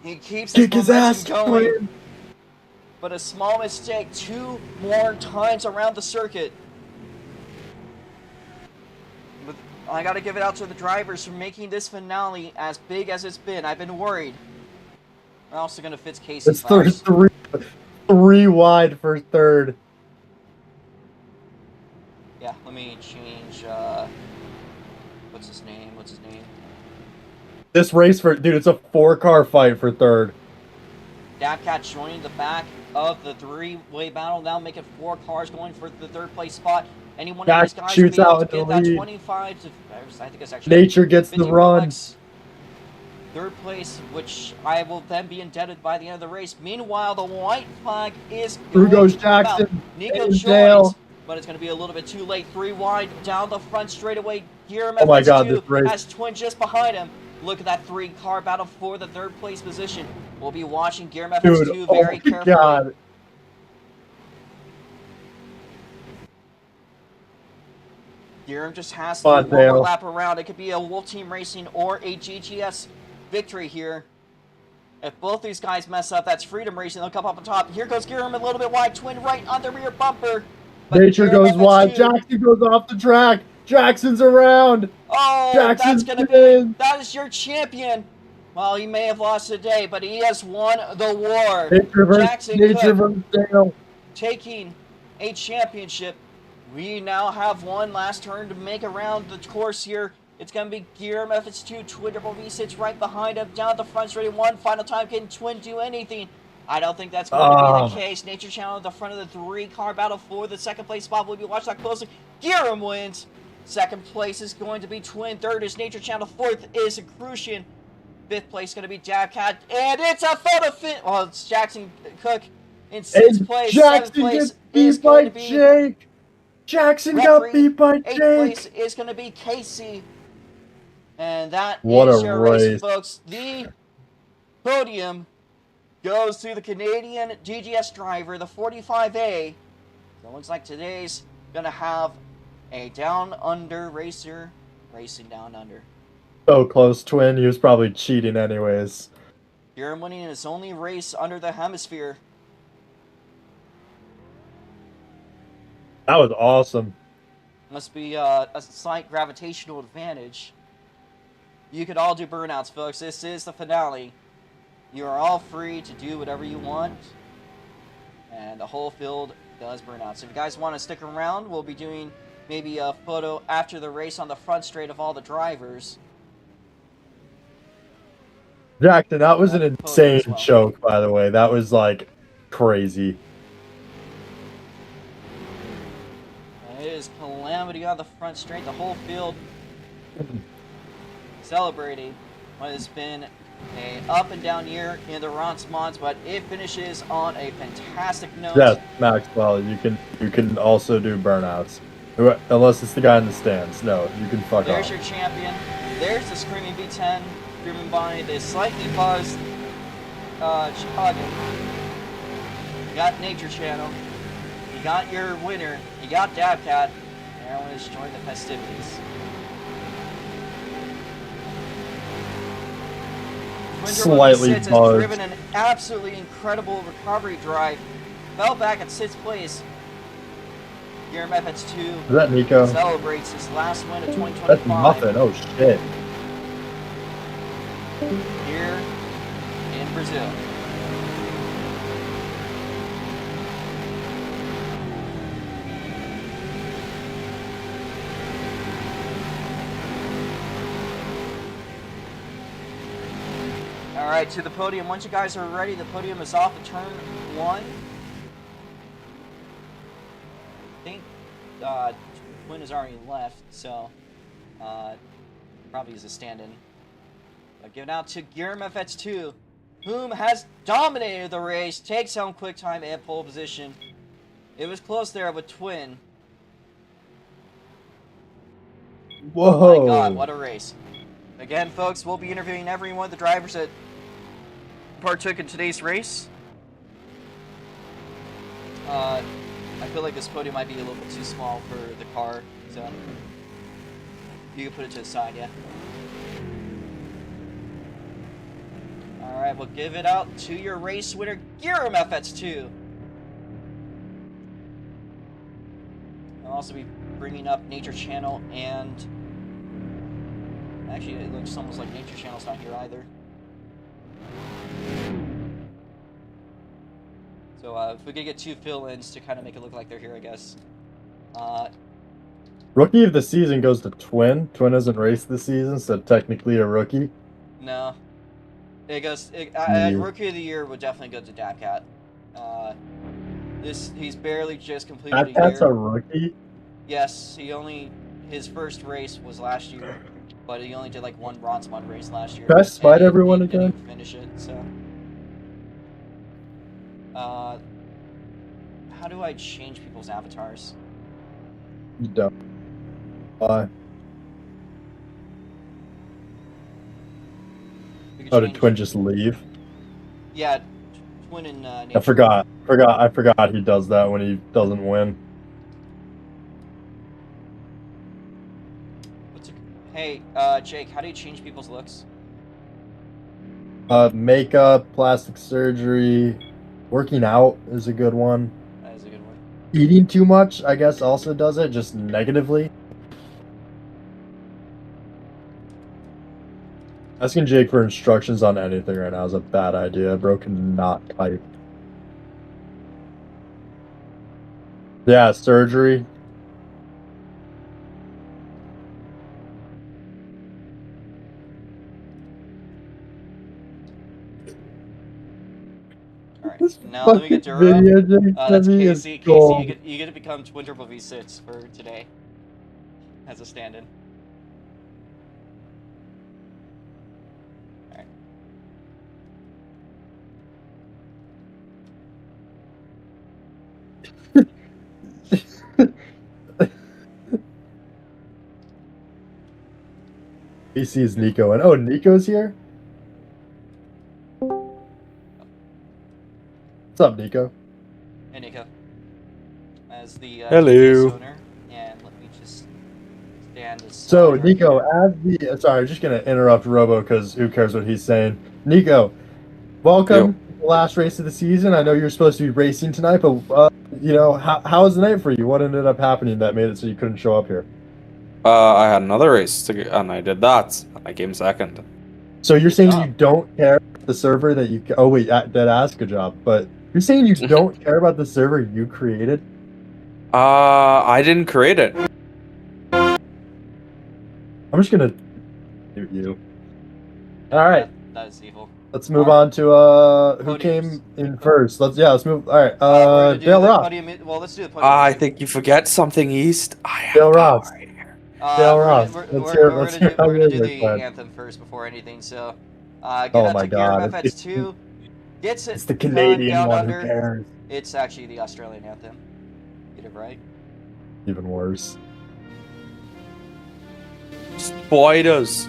He keeps kick his ass, going. Twin. But a small mistake 2 more times around the circuit. But I gotta give it out to the drivers for making this finale as big as it's been. I've been worried. I'm also gonna fix Casey. It's 3 wide for 3rd. Yeah, let me change, what's his name? This race dude, it's a 4-car fight for 3rd. Dabcat joining the back of the 3-way battle, now making 4 cars going for the 3rd place spot. Any one of these guys shoots will be able out to in get the that lead. 25 to, I think it's actually Nature gets the 50 run. Rolex. 3rd place, which I will then be indebted by the end of the race. Meanwhile, the white flag is Through goes going to come out. Jackson. Nico and joins, Dale. but it's going to be a little bit too late. 3 wide down the front straightaway. Gear Oh my God, this race. has Twin just behind him. Look at that 3-car battle for the 3rd place position. We'll be watching Gear Dude, FS2 oh very my carefully. God. Gearum just has to Come on, do one more Dale. lap around. It could be a Wolf Team Racing or a GGS victory here. If both these guys mess up, that's Freedom Racing. They'll come up on top. Here goes Gearum a little bit wide. Twin right on the rear bumper. But Nature Gearum goes wide. FS2 Jackson goes off the track. Jackson's around. Oh, Jackson's that's gonna in. be, that is your champion. Well, he may have lost today, but he has won the war. Jackson Nature Cook versus Dale. taking a championship. We now have one last turn to make around the course here. It's going to be Gear Methods 2. Twin Double V sits right behind him. Down at the front, ready one. Final time, can Twin do anything? I don't think that's going to be the case. Nature Channel at the front of the 3-car battle for the second place spot. We'll be watching that closely. Gear wins. Second place is going to be Twin. Third is Nature Channel. Fourth is Crucian. Fifth place is going to be Dabcat. And it's a photo fit. Well, it's Jackson Cook in 6th place. Jackson 7th place gets is beat going by to be Jake. Jackson got beat by Jake. 8th place is going to be Casey. And that What is a your race, race, folks. The podium goes to the Canadian GGS driver, the 45A. So it looks like today's going to have a down under racer racing down under. So close, Twin. He was probably cheating anyways. You're winning his only race under the hemisphere. That was awesome. Must be a slight gravitational advantage. You could all do burnouts, folks. This is the finale. You are all free to do whatever you want. And the whole field does burnouts. So if you guys want to stick around, we'll be doing maybe a photo after the race on the front straight of all the drivers. Jackson, that was an insane choke, by the way. That was, like, crazy. And it is calamity on the front straight. The whole field celebrating what has been a up and down year in the Ron's Mods, but it finishes on a fantastic note. Yes, Maxwell, you can also do burnouts. Unless it's the guy in the stands. No, you can fuck off. There's your champion. There's the Screaming V10, driven by the slightly buzzed Chicago. You got Nature Channel. You got your winner. You got Dabcat. And everyone is joining the festivities. Slightly buzzed. Has driven an absolutely incredible recovery drive. Fell back at 6th place. Gear Methods 2 is that Nico? Celebrates his last win of 2025. That's nothing. Oh shit. Here in Brazil. Alright, to the podium. Once you guys are ready, the podium is off at turn 1. I think Twin has already left, so probably is a stand-in. Give it out to Gear Methods 2, whom has dominated the race, takes home quick time and pole position. It was close there with Twin. Whoa. Oh my god, what a race. Again, folks, we'll be interviewing every one of the drivers that partook in today's race. I feel like this podium might be a little bit too small for the car, so you can put it to the side, yeah. Alright, we'll give it out to your race winner, Gear Methods 2. I'll also be bringing up Nature Channel, and actually it looks almost like Nature Channel's not here either. So if we could get 2 fill-ins to kind of make it look like they're here, I guess. Rookie of the season goes to Twin. Twin hasn't raced this season, so technically a rookie. No. It goes. Rookie of the year would definitely go to Dabcat. He's barely just completed a year. Dabcat's a rookie? Yes, his first race was last year, but he only did like 1 bronze mod race last year. Can I spite everyone again? Didn't finish it, so. How do I change people's avatars? You don't. Why? Oh, did Twin just leave? Yeah, Twin and Nature. I forgot he does that when he doesn't win. Hey, Jake, how do you change people's looks? Makeup, plastic surgery, working out is a good one. That is a good one. Eating too much, I guess, also does it, just negatively. Asking Jake for instructions on anything right now is a bad idea. Bro cannot type. Yeah, surgery. Alright, now let me get Dura. Video Jake That's sent me is Casey. Casey, gold. you get to become Twin Triple V6 for today. As a stand-in. Alright. He sees Nico, and oh, Nico's here? What's up, Nico? Hey, Nico. As the Hello. TPS owner, and let me just stand aside. So, right Nico, here. as the... Sorry, I'm just going to interrupt Robo, because who cares what he's saying. Nico, welcome to the last race of the season. I know you're supposed to be racing tonight, but, you know, how was the night for you? What ended up happening that made it so you couldn't show up here? I had another race, and I did that. I came second. So you're Good saying job. you don't care about the server that you... Oh, wait, dead ass, good job. But you're saying you don't care about the server you created? I didn't create it. I'm just gonna shoot you. Alright, That is evil. let's move Alright. on to who Podiums. came in first. Let's move. Alright, We're gonna do Dale the Ross. podium. Well, let's do the podium. I think you forget something, East. I have Dale power Ross. right here. Dale We're Ross. gonna- Let's we're hear gonna how do yours the went. anthem first before anything. So, give Oh that my to Gear God. FX2. Gets it. It's the done Canadian down one. under. Who cares? It's actually the Australian anthem. Get it right. Even worse. Spiders.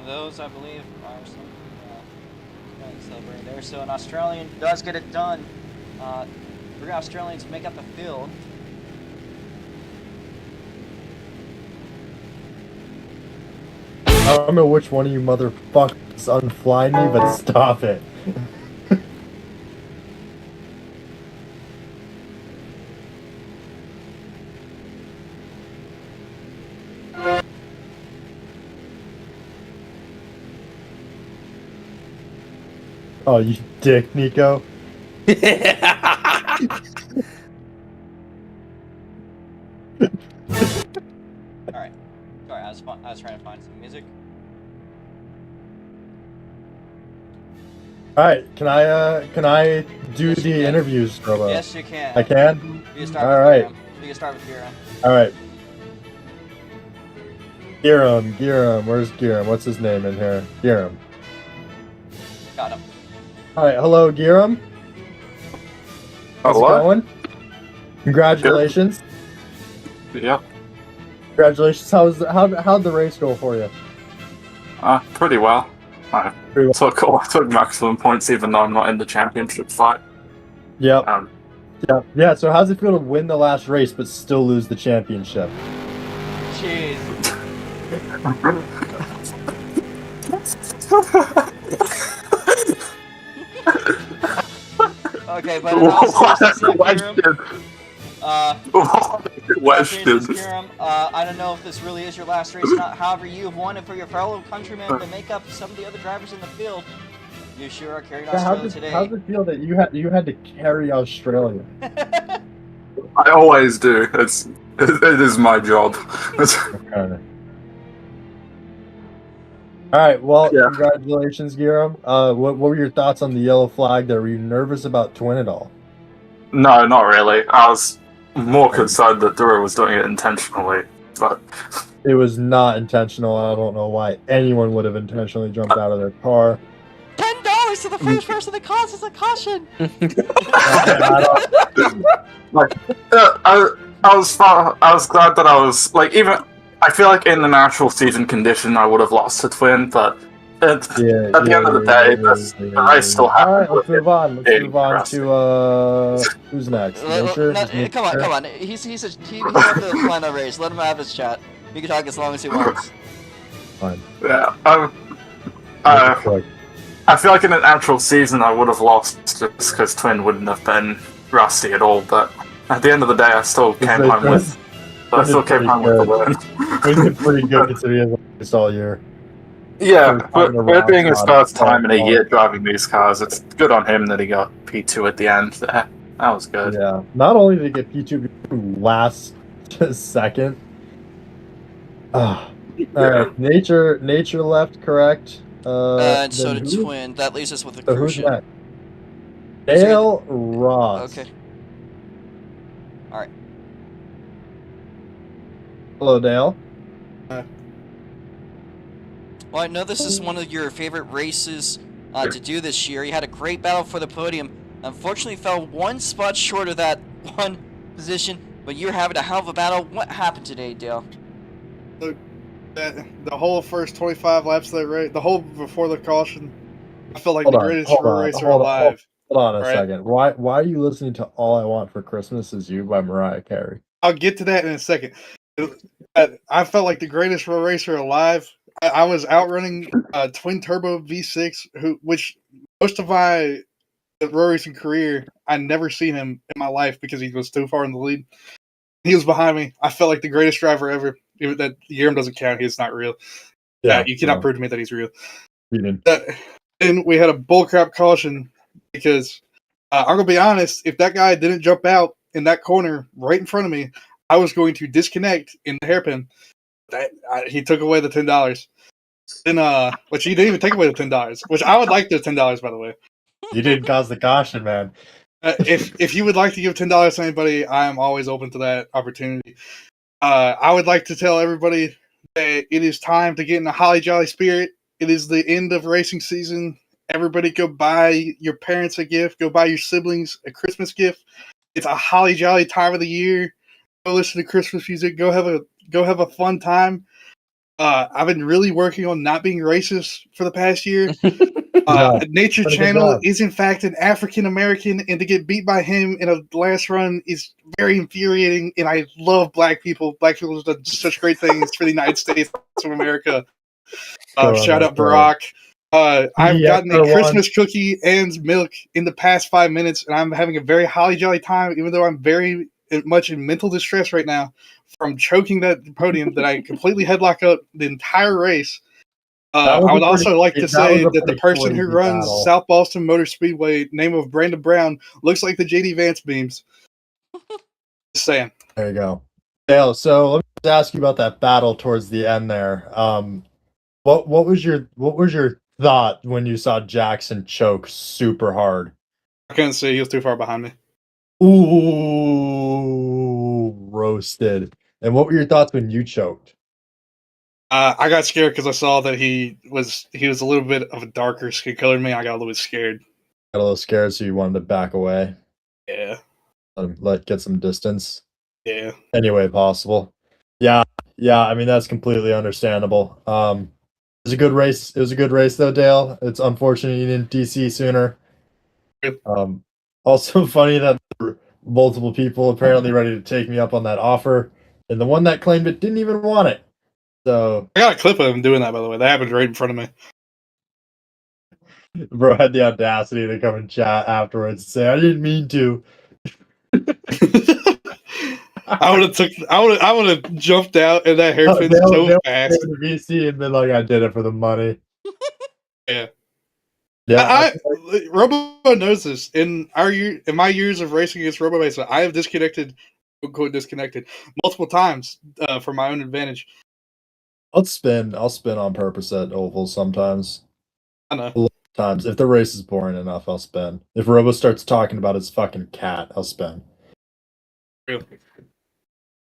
Those, I believe, are some celebrating there. So an Australian does get it done. 3 Australians make up the field. I don't know which one of you motherfuckers unfly me, but stop it. Oh, you dick, Nico. Alright. Sorry, I was trying to find some music. Alright, can I do Yes, you the can. interviews, Robo? Yes, you can. I can? You can start All with right. Kieran. You can start with Kieran. Alright. Giram, where's Giram? What's his name in here? Giram. Got him. Alright, hello, Giram. How's it Hello? going? Congratulations. Yeah, Congratulations. How'd the race go for you? pretty well. I Pretty well. took maximum points even though I'm not in the championship fight. Yep. Um, Yeah, so how's it feel to win the last race but still lose the championship? Jeez. Okay, but in all seriousness, Kieran, Questions. I don't know if this really is your last race or not. However, you have won it for your fellow countrymen to make up some of the other drivers in the field. You sure are carrying Australia today. How's it feel that you had to carry Australia? I always do. It is my job. Okay. All right. Well, Yeah. congratulations, Giram. What were your thoughts on the yellow flag? There, were you nervous about Twin at all? No, not really. I was more concerned that Dura was doing it intentionally, but It was not intentional. I don't know why anyone would have intentionally jumped out of their car. $10 to the first person that causes a caution. I was glad that I was like even. I feel like in an actual season condition, I would have lost to Twin, but at the end of the day, the race still happened. All right, let's move on. Let's move on to who's next? Nature? No, Is Nature come on, here? come on. He's on the final race. Let him have his chat. He can talk as long as he wants. Fine. Yeah. Quick. I feel like in an actual season, I would have lost just because Twin wouldn't have been rusty at all. But at the end of the day, I still came home with. I still came home with the win. We did pretty good considering he has raced all year. Yeah, First time but around, being his not first at all. time in a year driving these cars, it's good on him that he got P2 at the end there. That was good. Yeah. Not only did he get P2 last second. All right. Nature left, correct? And so then did who- Twin. That leaves us with the So who's Crucian. next? Dale Ross. Okay. Hello, Dale. Well, I know this is one of your favorite races to do this year. You had a great battle for the podium. Unfortunately, fell one spot short of that one position, but you're having a hell of a battle. What happened today, Dale? The whole first 25 laps of that race, the whole before the caution, I felt like Hold the on, greatest hold on, racer hold on, alive. Hold on a Right. second. Why are you listening to All I Want for Christmas Is You by Mariah Carey? I'll get to that in a second. I felt like the greatest racer alive. I was outrunning twin turbo V6, which most of my road racing career, I never seen him in my life because he was too far in the lead. He was behind me. I felt like the greatest driver ever. Even that Yerim doesn't count. He's not real. You cannot prove to me that he's real. And we had a bullcrap caution because I'm gonna be honest. If that guy didn't jump out in that corner right in front of me, I was going to disconnect in the hairpin. He took away the $10. Then, which he didn't even take away the $10. Which I would like the $10, by the way. You didn't cause the caution, man. If you would like to give $10 to anybody, I am always open to that opportunity. I would like to tell everybody that it is time to get in a holly jolly spirit. It is the end of racing season. Everybody go buy your parents a gift. Go buy your siblings a Christmas gift. It's a holly jolly time of the year. Go listen to Christmas music. Go have a fun time. I've been really working on not being racist for the past year. Nature Channel is in fact an African American, and to get beat by him in a last run is very infuriating. And I love black people. Black people have done such great things for the United States of America. Shout out Barack. I've gotten a Christmas cookie and milk in the past 5 minutes, and I'm having a very holly jolly time, even though I'm very much in mental distress right now from choking that podium that I completely headlock up the entire race. I would also like to say that the person who runs South Boston Motor Speedway, name of Brandon Brown, looks like the JD Vance beams. Just saying. There you go. Dale, so let me just ask you about that battle towards the end there. What was your thought when you saw Jackson choke super hard? I couldn't see. He was too far behind me. Ooh, roasted. And what were your thoughts when you choked? I got scared because I saw that he was a little bit of a darker skin color than me. I got a little bit scared. Got a little scared, so you wanted to back away. Yeah. Get some distance. Yeah. Any way possible. Yeah. I mean, that's completely understandable. It was a good race. It was a good race, though, Dale. It's unfortunate you didn't DC sooner. Also funny that there were multiple people apparently ready to take me up on that offer, and the one that claimed it didn't even want it. So I got a clip of him doing that, by the way. That happened right in front of me. Bro had the audacity to come and chat afterwards and say, "I didn't mean to." I would have jumped out in that hairpin so fast. The VC and been like, "I did it for the money." Yeah. Yeah. Robo knows this. In my years of racing against Robo Mesa, I have disconnected quote disconnected multiple times for my own advantage. I'll spin on purpose at ovals sometimes. I know. A lot of times. If the race is boring enough, I'll spin. If Robo starts talking about his fucking cat, I'll spin. Really.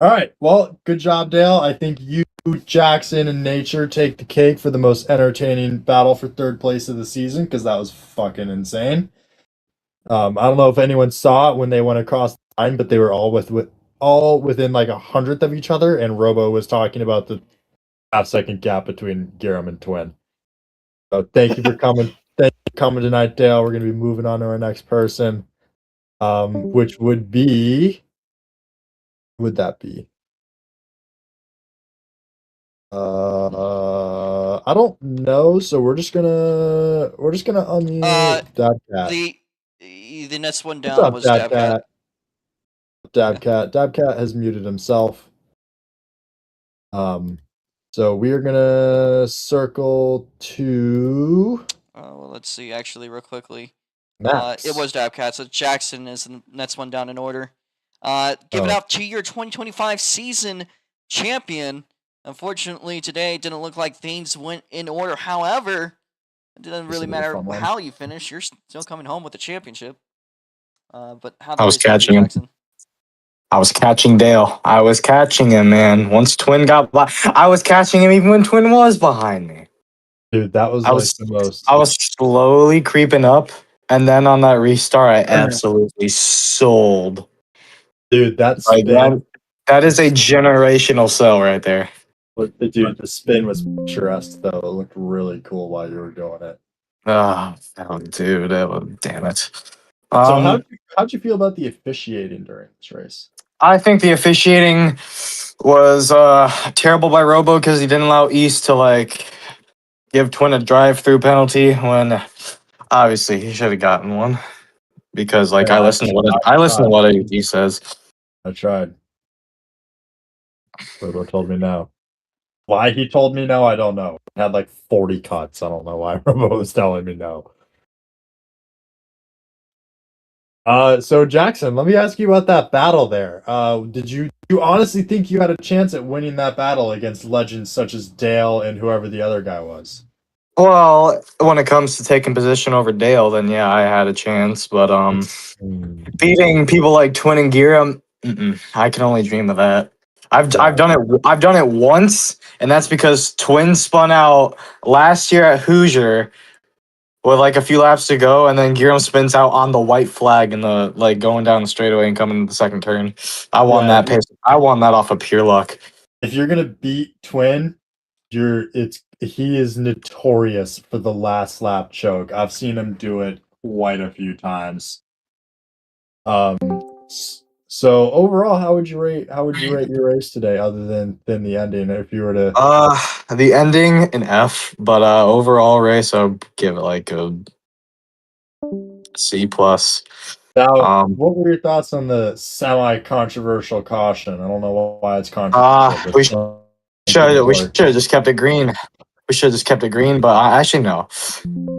All right. Well, good job, Dale. I think you, Jackson, and Nature take the cake for the most entertaining battle for third place of the season because that was fucking insane. I don't know if anyone saw it when they went across the line, but they were all within like 100th of each other, and Robo was talking about the half-second gap between Giram and Twin. So thank you for coming. Thank you for coming tonight, Dale. We're going to be moving on to our next person, which would be. Who would that be? I don't know. So we're just gonna unmute Dabcat. The next one What's down up, was Dabcat. Dabcat? Dabcat. Dabcat has muted himself. So we are gonna circle to Well, let's see. Actually, real quickly, Max. it was Dabcat. So Jackson is the next one down in order. Give it Oh. out to your 2025 season champion. Unfortunately, today it didn't look like things went in order. However, it doesn't really matter how you finish. You're still coming home with the championship. But how I was the race go for you, catching him. Jackson? I was catching Dale. I was catching him, man. Once Twin got by, I was catching him even when Twin was behind me. Dude, that was I like was the most. I was slowly creeping up, and then on that restart, I absolutely sold. Dude, that Like spin. that is a generational sell right there. Dude, the spin was picturesque though. It looked really cool while you were doing it. Oh, dude, damn it. So how'd you feel about the officiating during this race? I think the officiating was terrible by Robo because he didn't allow East to like give Twin a drive-through penalty when obviously he should have gotten one because like Yeah, I listen to what he says. I tried. Robo told me no. Why he told me no, I don't know. I had like 40 cuts. I don't know why Robo was telling me no. So Jackson, let me ask you about that battle there. Did you honestly think you had a chance at winning that battle against legends such as Dale and whoever the other guy was? Well, when it comes to taking position over Dale, then yeah, I had a chance, but beating people like Twin and Gira, I can only dream of that. I've done it once, and that's because Twin spun out last year at Hoosier with like a few laps to go, and then Giram spins out on the white flag in the like going down the straightaway and coming into the second turn. I won that pace. I won that off of pure luck. If you're gonna beat Twin, he is notorious for the last lap choke. I've seen him do it quite a few times. So overall, how would you rate your race today, other than the ending? If you were to The ending an F, but overall race I'll give it like a C plus. now, what were your thoughts on the semi-controversial caution? I don't know why it's controversial. We should have just kept it green. We should have just kept it green, but I actually no.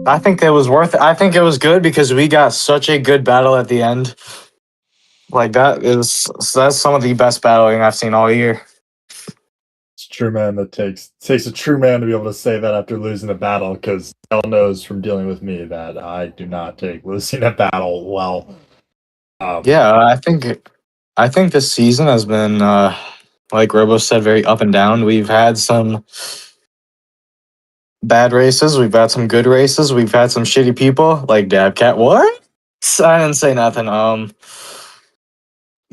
I think it was worth it. I think it was good because we got such a good battle at the end. Like that's some of the best battling I've seen all year. It's true, man. That takes a true man to be able to say that after losing a battle, because Elle knows from dealing with me that I do not take losing a battle well. Yeah, I think this season has been like Robo said, very up and down. We've had some bad races, we've had some good races, we've had some shitty people like Dabcat. What? I didn't say nothing.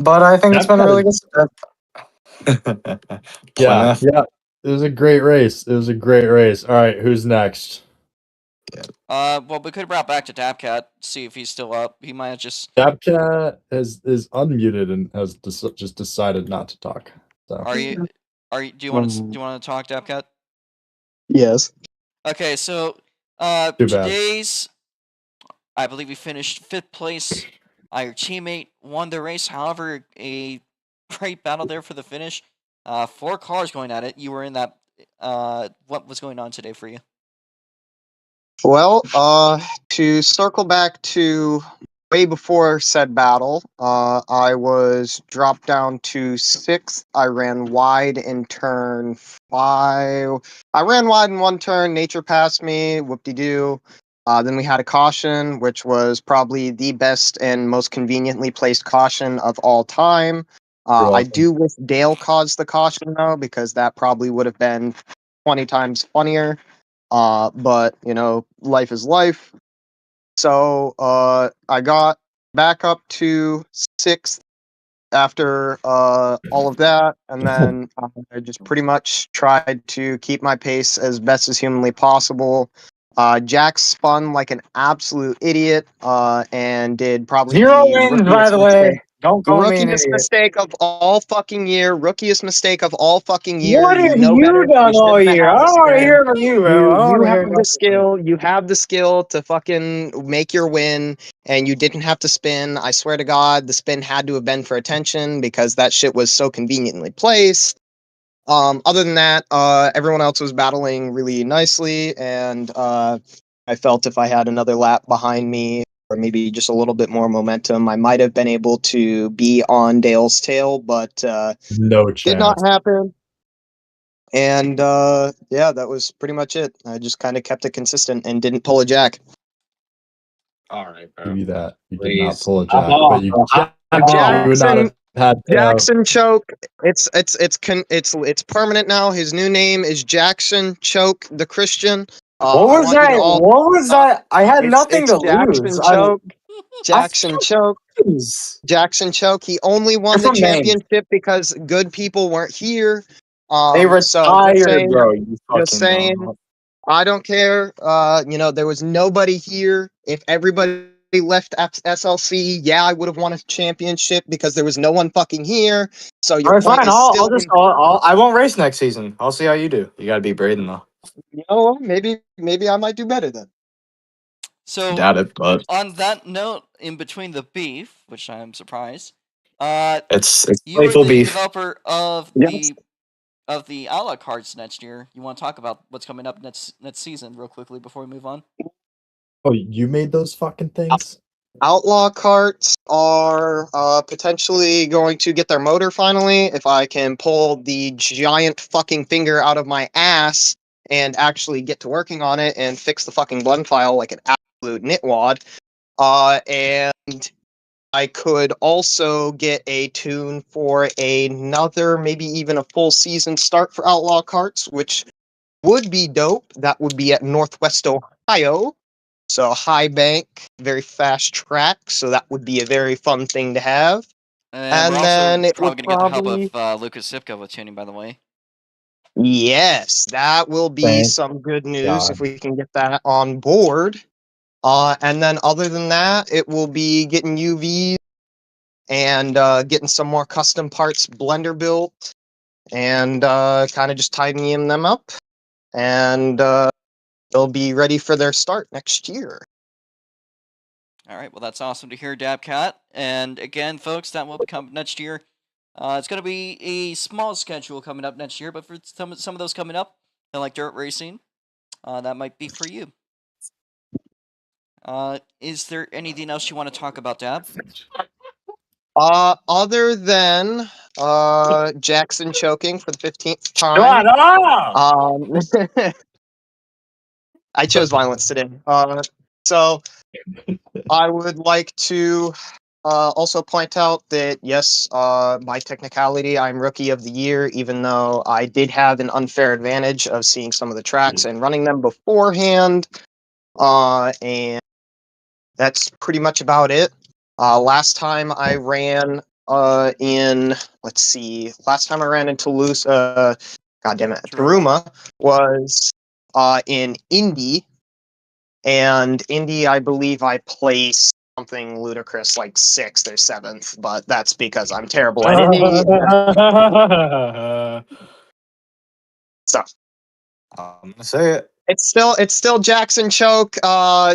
But I think it's been a really good step. Yeah. It was a great race. All right, who's next? Well, we could route back to Dabcat, see if he's still up. He might have just. Dabcat is unmuted and has just decided not to talk. So. Are you? Do you want to talk, Dabcat? Yes. Okay, so today's, I believe we finished 5th place. Your teammate won the race. However, a great battle there for the finish. 4 cars going at it. You were in that. What was going on today for you? Well, to circle back to way before said battle, I was dropped down to 6th. I ran wide in turn 5. I ran wide in one turn. Nature passed me. Whoop-de-doo. Then we had a caution, which was probably the best and most conveniently placed caution of all time. You're I welcome. do wish Dale caused the caution, though, because that probably would have been 20 times funnier. But, life is life. So I got back up to 6th after all of that, and then I just pretty much tried to keep my pace as best as humanly possible. Jack spun like an absolute idiot and did probably 0 the wins, by rookiest the mistake. way. Don't call me an Rookiest idiot. mistake of all fucking year. Rookiest mistake of all fucking year. What You have know you better. done You all shouldn't have year? had I the don't want to spin. hear from you, man. I don't You want to hear have the nothing from you. skill. You have the skill to fucking make your win, and you didn't have to spin. I swear to God, the spin had to have been for attention because that shit was so conveniently placed. Other than that, everyone else was battling really nicely, and I felt if I had another lap behind me, or maybe just a little bit more momentum, I might have been able to be on Dale's tail, but No did not chance. happen. And yeah, that was pretty much it. I just kind of kept it consistent and didn't pull a jack. All right, Give bro. you that. You did not Please. pull a Hop jack, but off, you bro. Hop you would not Jackson have had Jackson Choke. It's permanent now. His new name is Jackson Choke the Christian. What I was want you to that? all. What was that? I had nothing It's to lose. Jackson Choke. I Jackson Choke. lose. Jackson Choke. He only won the Different names. championship because good people weren't here. They So just retired, saying. bro. You Just fucking saying. dumb. I don't care. There was nobody here. If everybody left SLC, yeah, I would have won a championship because there was no one fucking here. So All your right, point fine. is still, I won't race next season. I'll see how you do. You gotta beat Braden though. maybe I might do better then. So, Doubt it, but on that note, in between the beef, which I'm surprised, it's you are playful the beef. developer of Yes. the Outlaw cards next year. You want to talk about what's coming up next season, real quickly, before we move on? Oh, you made those fucking things? Outlaw carts are potentially going to get their motor finally if I can pull the giant fucking finger out of my ass and actually get to working on it and fix the fucking blend file like an absolute nitwad. And I could also get a tune for another, maybe even a full season start for Outlaw Carts, which would be dope. That would be at Northwest Ohio. So high bank, very fast track. So that would be a very fun thing to have. And we're And also then it would probably going to get the help probably, of Lucas Sipka with tuning, by the way. yes, that will be Thank some good news if God. we can get that on board. And then other than that, it will be getting UVs and getting some more custom parts blender built and kind of just tidying them up. And they'll be ready for their start next year. All right, well, that's awesome to hear, Dabcat. And again, folks, that will become next year. It's going to be a small schedule coming up next year, but for some of those coming up, like dirt racing, that might be for you. Is there anything else you want to talk about, Dab? Other than Jackson choking for the 15th Shut time, up! I chose violence today. So I would like to also point out that yes, my technicality, I'm rookie of the year, even though I did have an unfair advantage of seeing some of the tracks and running them beforehand. And that's pretty much about it. Last time I ran last time I ran in Toulouse, God damn it, Taruma was in Indy. And Indy, I believe I placed something ludicrous like 6th or 7th, but that's because I'm terrible at Indy. So I'm gonna say it. it's still Jackson Choke.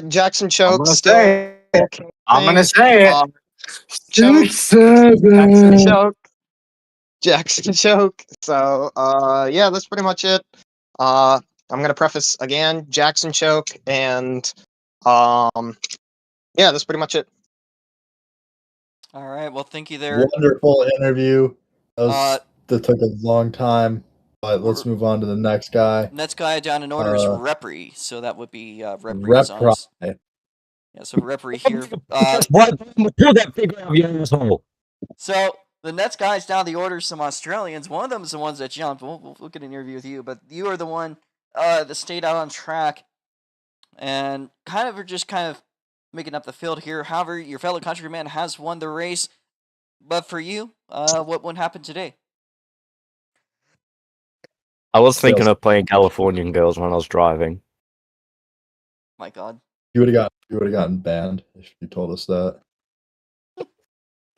Jackson I'm Choke gonna still say it. I'm gonna say it. uh, Choke. Jackson Choke. Jackson Choke. So yeah, that's pretty much it. I'm gonna preface again, Jackson Choke, and yeah, that's pretty much it. All right. Well, thank you there. Wonderful interview. Uh, That took a long time, but let's move on to the next guy. Next guy down in order is Repri. So that would be Repri Repri. Yeah, so Repri here. Pull that figure out of your asshole. So the next guys down the order, some Australians. One of them is the ones that jumped. We'll get an interview with you, but you are the one that stayed out on track and kind of making up the field here. However, your fellow countryman has won the race. But for you, what happened today? I was thinking of playing Californian Girls when I was driving. My God. You would have gotten banned if you told us that.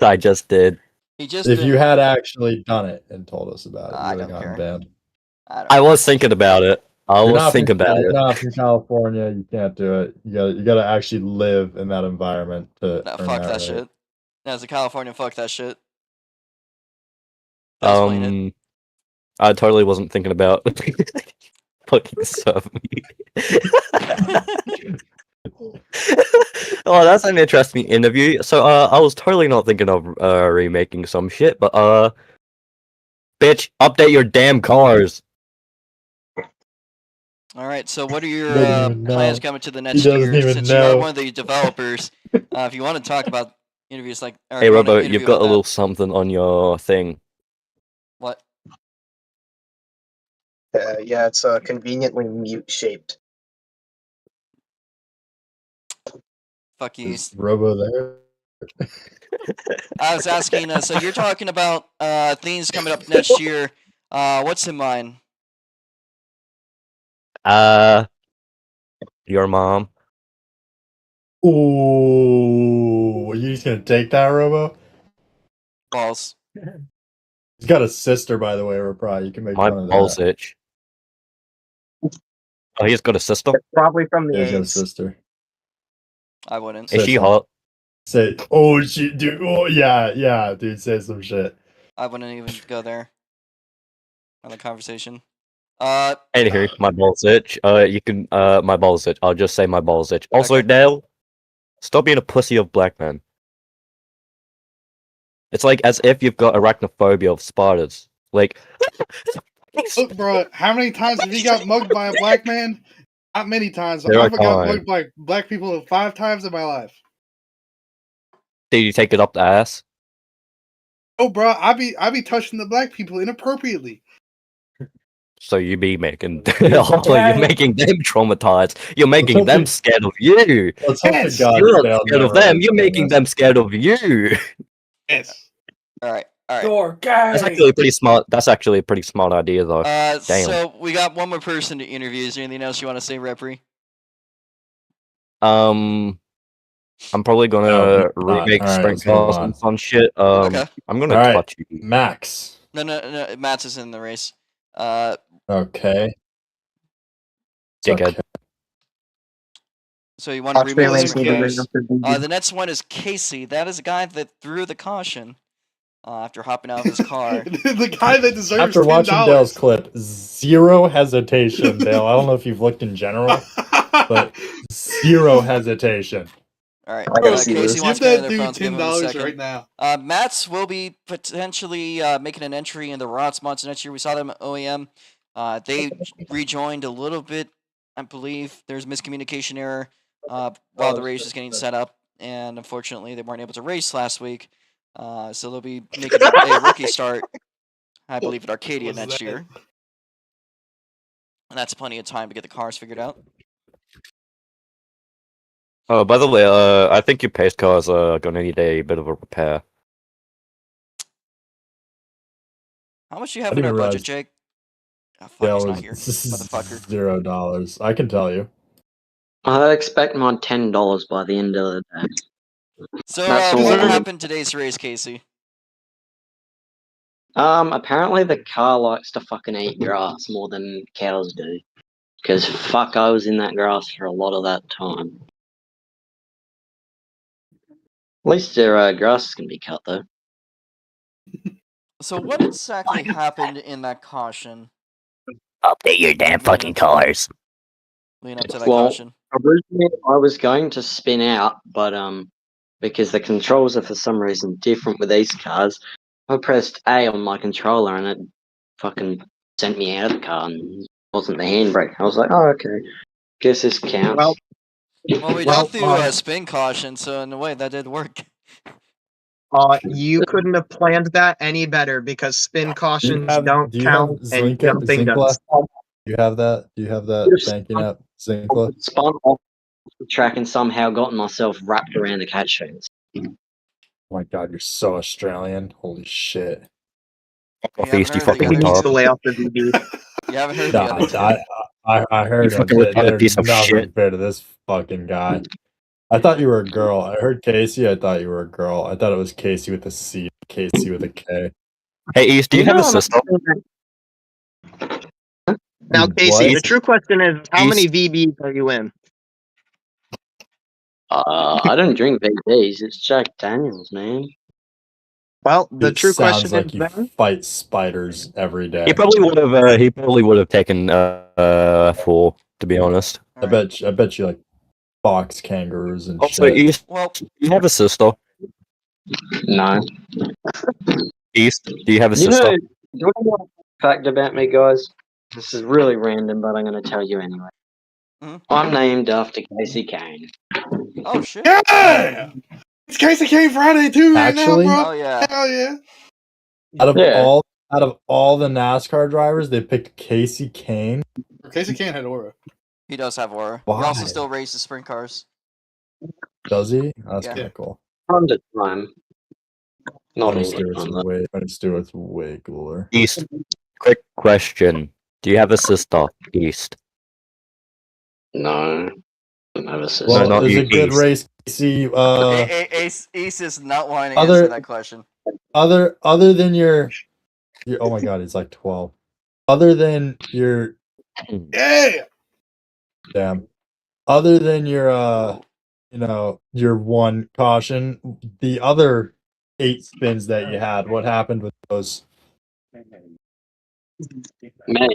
I just did. If you had actually done it and told us about it, you would have gotten banned. I was thinking about it. You're not from California. You can't do it. You gotta actually live in that environment to. No, earn fuck that right. shit. As a Californian, fuck that shit. I totally wasn't thinking about fucking serve me. Oh, that's an interesting interview. So, I was totally not thinking of remaking some shit, but bitch, update your damn cars. All right. So, what are your plans coming to the next year? Since you are one of the developers, if you want to talk about interviews like, hey, Robo, you've got a little something on your thing. What? Yeah, it's conveniently mute shaped. Fuck you. Is Robo there? I was asking, so you're talking about things coming up next year. What's in mind? Your mom. Ooh, are you just gonna take that, Robo? Balls. He's got a sister, by the way, Repri. You can make fun of that. My balls itch. Oh, he's got a sister? Probably from the Yeah, he's got a AIDS. sister. I wouldn't. Is she hot? Say, dude. Oh, yeah, dude. Say some shit. I wouldn't even go there on the conversation. Anywho, my balls itch. You can, my balls itch. I'll just say my balls itch. Also, Dale, stop being a pussy of black men. It's like as if you've got arachnophobia of spiders. Like, Look, bro, how many times have you got mugged by a black man? Not many times. I've got mugged by black people 5 times in my life. Did you take it up the ass? Oh, bro, I be touching the black people inappropriately. So you be making, you're making them traumatized. You're making them scared of you. Let's hope to Yes. God You're not scared of them. You're making them scared of you. Yes. All right. You're gay. That's actually pretty smart. That's actually a pretty smart idea, though. Damn. So we got one more person to interview. Is there anything else you want to say, Repri? I'm probably gonna remake sprint cars and fun shit. Okay. I'm gonna touch you. Max. No. Matt's is in the race. Okay. Dickhead. So you want to remove Australians sprint need to cars? bring up The next one is Casey. That is a guy that threw the caution after hopping out of his car. The guy that deserves After $10. watching Dale's clip, zero hesitation, Dale. I don't know if you've looked in general, but zero hesitation. All right. I gotta see Casey this. wants Give to that their dude phones. Give him a $10 second. right now. Mats will be potentially making an entry in the Rod spots next year. We saw them at OEM. They rejoined a little bit, I believe. There's miscommunication error while the race was getting set up, and unfortunately they weren't able to race last week. So they'll be making a rookie start, I believe, at Arcadia next year. And that's plenty of time to get the cars figured out. Oh, by the way, I think your pace cars are gonna need a bit of a repair. How much do you have in our budget, Jake? Oh, fuck, he's not here. Motherfucker. $0. I can tell you. I expect my $10 by the end of the day. So, That's what all. happened today's race, Casey? Apparently the car likes to fucking eat grass more than cows do. Because fuck, I was in that grass for a lot of that time. At least their grass can be cut, though. So what exactly happened in that caution? Update your damn fucking cars. Leading up to that caution. Originally, I was going to spin out, but because the controls are for some reason different with these cars. I pressed A on my controller and it fucking sent me out of the car and it wasn't the handbrake. I was like, oh, okay. Guess this counts. Well, Well, we Well, got through spin caution, so in a way that did work. you couldn't have planned that any better because spin cautions don't do you have count and jumping does. Do you have that? Do you have that banking app, Zinkla? Spun off the track and somehow gotten myself wrapped around the catch fence. Oh my god, you're so Australian. Holy shit. You Feast, you haven't heard fucking the He needs other- to retard. lay off the VB. You haven't heard the Nah, other. I heard You him. fucking retarded piece of nothing shit. compared to this fucking guy. I thought you were a girl. I heard Casey. I thought you were a girl. I thought it was Casey with a C, Casey with a K. Hey, East, do you have a I'm sister? Now, Casey, What? the true question is, how many East. VBs are you in? I don't drink VDs. It's Jack Daniels, man. Well, the It true sounds question like is you then, fight spiders every day. He probably would have. He probably would have taken 4, to be honest. I bet you like box kangaroos and Also, shit. East, Well, you have a sister. No. East, do you have a You know, sister? do you want a fact about me, guys? This is really random, but I'm going to tell you anyway. Mhm. I'm named after Casey Kane. oh shit. Yeah! It's Casey Kane Friday too right Actually? now, bro. Oh yeah. Hell yeah. Out of Yeah. all the NASCAR drivers, they picked Casey Kane. Casey Kane had aura. He does have aura. Why? He also still races sprint cars. Does he? That's Yeah. kind of cool. From the time. Not Tony all the Stewart's time, though. way cooler. East, quick question. Do you have a sister, East? No. I don't have a sister. Well, not it was you, a good East. race, Casey. Ace is not wanting to other- answer that question. Other than your oh my god, he's like 12. Other than your Yeah! damn. Other than your your one caution, the other 8 spins that you had, what happened with those? Man.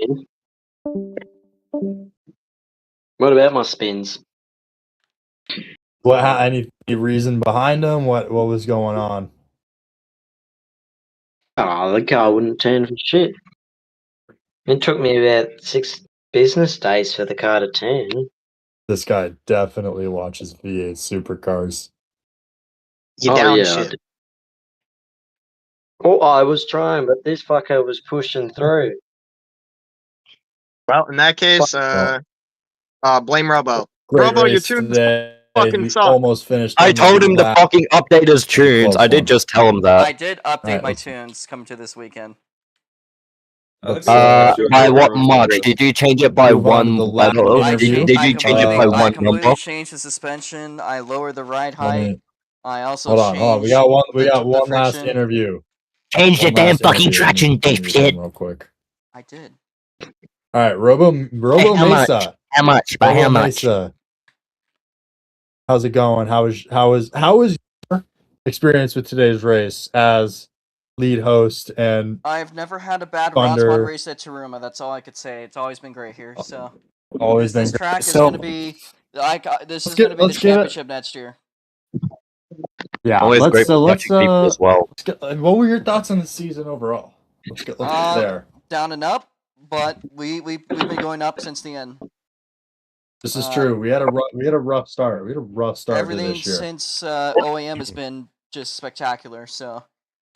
What about my spins? Any reason behind them? What was going on? Oh, the car wouldn't turn for shit. It took me about 6 business days for the car to turn. This guy definitely watches V8 supercars. you Oh, down yeah, I shit. did. Oh, I was trying, but this fucker was pushing through. Well, in that case, blame Robo. Great Robo, your race tunes today. fucking We suck. almost finished. I on the told him to lap. fucking update his tunes. Close I did one. just tell him I that. did update Alright, my let's- tunes coming to this weekend. By what much? Did you change it by Move on to one? the lap interview. Did you change it by I one completely number? changed the suspension. I lowered the ride Let height. me- I also Hold on. changed. We got one. We the- got the one last friction. interview. Change the One damn last fucking interview. traction, Let me dipshit. real quick. I did. All right, Robo Hey, how much? Mesa. How much? By Robo how much? Mesa. How's it going? How was your experience with today's race as lead host and I've never had a bad Thunder. Rotsmod race at Taruma. That's all I could say. It's always been great here. So always this been track is so- going to be. This is get- going to be the let's get it- championship next year. Yeah, Always great let's watching people as well. what were your thoughts on the season overall? Let's get there. Down and up, but we've been going up since the end. This is true. We had a rough start. We had a rough start to Everything this year. since OAM has been just spectacular. So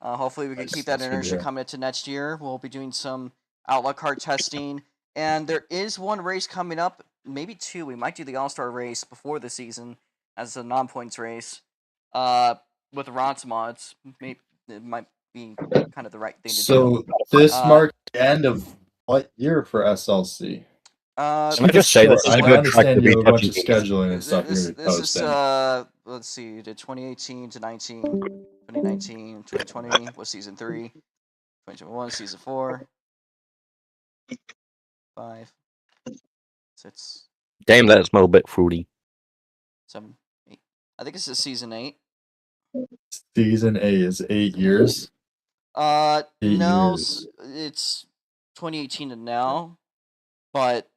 hopefully we can keep that That's good to inertia hear. coming into next year. We'll be doing some outlaw card testing, and there is one race coming up, maybe 2. We might do the All-Star race before the season as a non-points race with the Rons mods. Maybe it might be kind of the right thing to do. So this Uh, marked the end of what year for SLC? Can I just say this is a I good track understand to you be have a bunch of touching base. scheduling and stuff you're This gonna be is posting. let's see, did 2018 to 19, 2019, 2020 was season 3, 2021 season 4, 5, 6, Damn, that smell a bit fruity. 7, 8. I think this is season 8. Season A is 8 years. 8 No, years. it's 2018 to now, but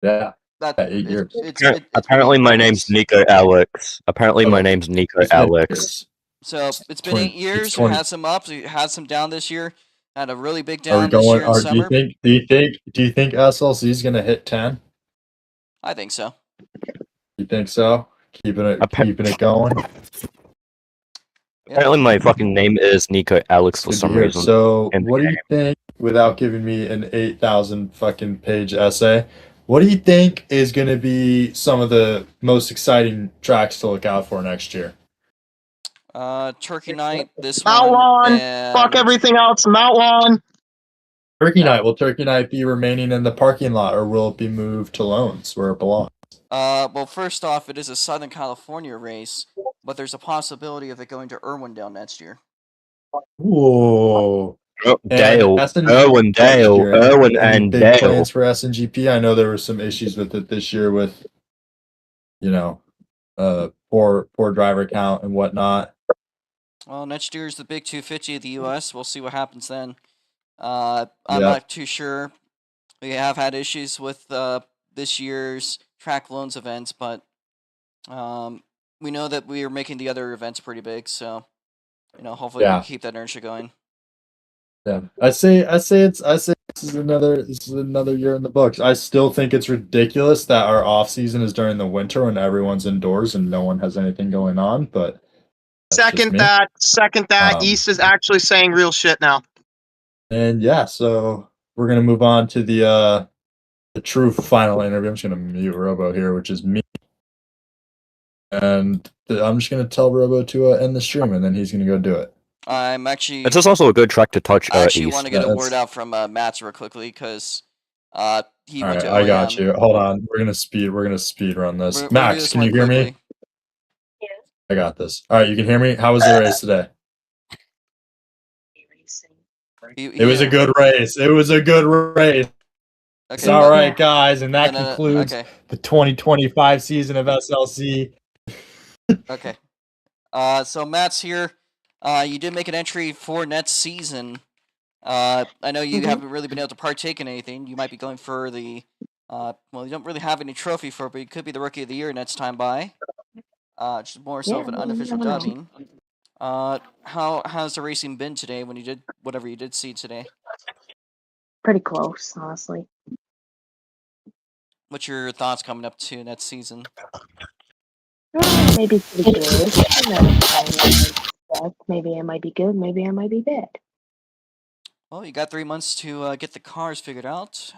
Yeah. That Yeah, 8 years. it's Apparently, been my 8 name's years. Nico Alex. Apparently, my Okay. name's Nico It's been 8 Alex. years. So it's been 8 It's years. We 20. had some ups. We had some down this year. Had a really big Are we down this going? year in Do you summer. think? Do you think SLC is gonna hit 10? I think so. You think so? Keeping Appa- it going. Apparently, my fucking name is Nico Alex for Good to some hear. reason. So, in the what do you think? Without giving me an 8,000 fucking page essay, what do you think is going to be some of the most exciting tracks to look out for next year? Turkey Night, this Mount one, Lawn. Fuck and everything else. Mount Lawn. Turkey Yeah. Night. Will Turkey Night be remaining in the parking lot, or will it be moved to Loans where it belongs? well, first off, it is a Southern California race, but there's a possibility of it going to Irwindale next year. Whoa. Dale, SNGP next year, Irwin, any and big Dale. plans for SNGP? I know there were some issues with it this year with, poor driver count and whatnot. Well, next year is the big 250 of the U.S. We'll see what happens then. I'm Yep. not too sure. We have had issues with this year's track loans events, but we know that we are making the other events pretty big, so hopefully we Yeah. can keep that inertia going. Yeah, I say this is another year in the books. I still think it's ridiculous that our off season is during the winter when everyone's indoors and no one has anything going on. But that's just Second me. that. Second that. Um, East is actually saying real shit now. And yeah, so we're gonna move on to the true final interview. I'm just gonna mute Robo here, which is me, and I'm just gonna tell Robo to end the stream, and then he's gonna go do it. I'm actually. It's just also a good track to touch I actually East. want to get a word out from Matt's real quickly because he All went right, to I got OEM. you. Hold on, we're gonna speed run this. We're gonna do Max, this can one you hear me? quickly. I got this. All right, you can hear me. How was the race today? It was a good race. It was a good race. Okay, All right, guys, and that No, concludes okay. the 2025 season of SLC. Okay. So Matt's here. You did make an entry for next season. I know you haven't really been able to partake in anything. You might be going for the. Well, you don't really have any trophy for it, but you could be the rookie of the year next time by. Just more so of an unofficial dubbing. How's the racing been today when you did whatever you did see today? Pretty close, honestly. What's your thoughts coming up to next season? Maybe pretty good. Maybe it might be good. Maybe it might be bad. Well, you got 3 months to get the cars figured out.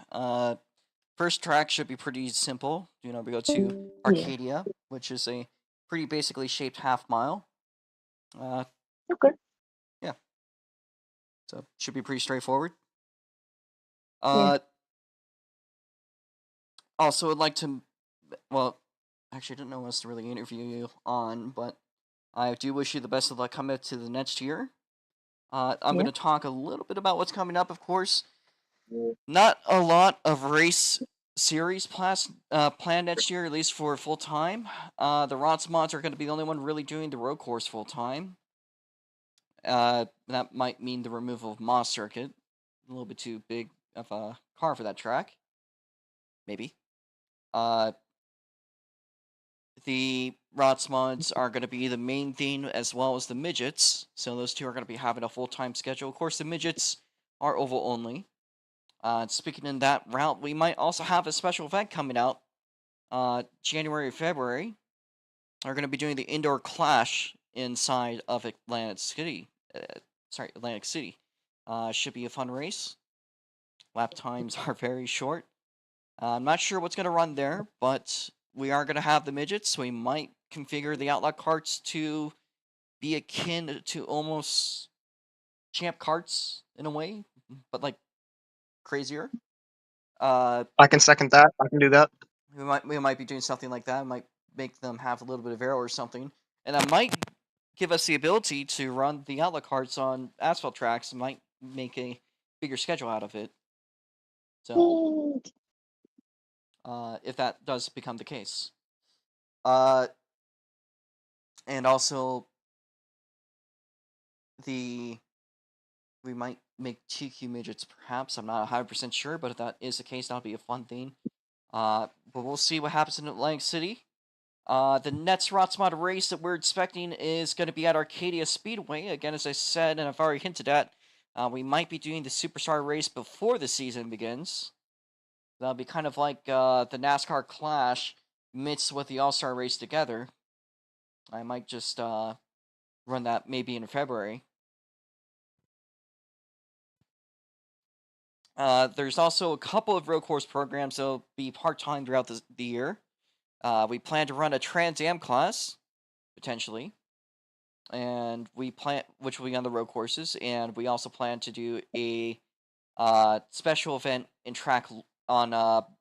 First track should be pretty simple. We go to Arcadia, which is a pretty basically shaped half mile. Okay. Yeah. So should be pretty straightforward. Also, I'd like to. Well, actually, I didn't know what else to really interview you on, but I do wish you the best of luck coming up to the next year. I'm going to talk a little bit about what's coming up, of course. Not a lot of race series planned next year, at least for full time. The Rots mods are going to be the only one really doing the road course full time. That might mean the removal of Moss Circuit. A little bit too big of a car for that track. Maybe. The Rots mods are going to be the main theme as well as the midgets. So those two are going to be having a full-time schedule. Of course, the midgets are oval only. Speaking in that route, we might also have a special event coming out January, February. We're going to be doing the indoor clash inside of Atlantic City. Atlantic City. Should be a fun race. Lap times are very short. I'm not sure what's going to run there, but we are going to have the midgets, so we might configure the outlaw carts to be akin to almost champ carts in a way, but like crazier. I can second that. I can do that. We might be doing something like that. We might make them have a little bit of aero or something, and that might give us the ability to run the outlaw carts on asphalt tracks and might make a bigger schedule out of it. So, if that does become the case. And also, we might make TQ midgets, perhaps. I'm not 100% sure, but if that is the case, that'll be a fun thing. But we'll see what happens in Atlantic City. The next Rotsmod race that we're expecting is going to be at Arcadia Speedway. Again, as I said, and I've already hinted at, we might be doing the Superstar race before the season begins. That'll be kind of like the NASCAR Clash mixed with the All-Star race together. I might just run that maybe in February. There's also a couple of road course programs that'll be part-time throughout the year. We plan to run a Trans Am class, potentially, and which will be on the road courses, and we also plan to do a special event in track on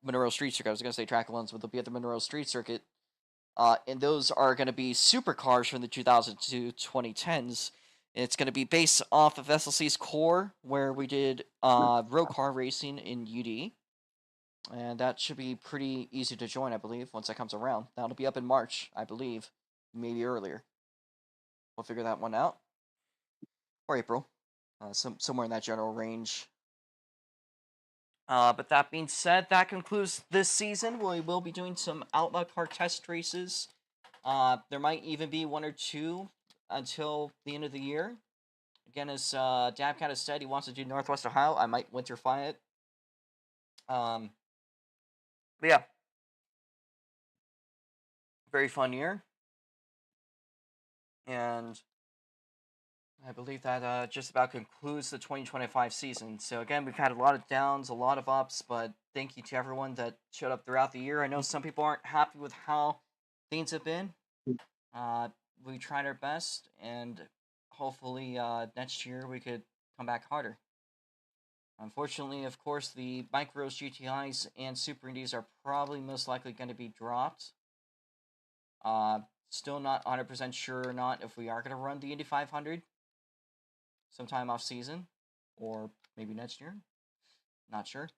Monroe Street Circuit. I was going to say track alone, but they'll be at the Monroe Street Circuit. And those are going to be supercars from the 2000s to 2010s. It's going to be based off of SLC's core, where we did road car racing in UD. And that should be pretty easy to join, I believe, once that comes around. That'll be up in March, I believe. Maybe earlier. We'll figure that one out. Or April. Somewhere in that general range. But that being said, that concludes this season. We will be doing some Outlaw Car test races. There might even be one or two until the end of the year. Again, as Dab kind of said, he wants to do Northwest Ohio. I might winterfy it. But yeah. Very fun year. And I believe that just about concludes the 2025 season. So again, we've had a lot of downs, a lot of ups, but thank you to everyone that showed up throughout the year. I know some people aren't happy with how things have been. We tried our best, and hopefully next year we could come back harder. Unfortunately, of course, the Micros, GTIs, and Super Indies are probably most likely going to be dropped. Still not 100% sure or not if we are going to run the Indy 500 sometime off season, or maybe next year. Not sure.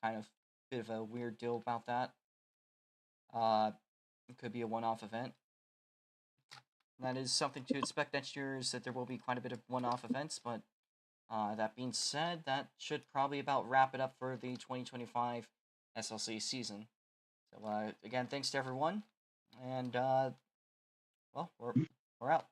Kind of bit of a weird deal about that. It could be a one-off event. That is something to expect next year, is that there will be quite a bit of one-off events, but that being said, that should probably about wrap it up for the 2025 SLC season. So again, thanks to everyone, and well, we're out.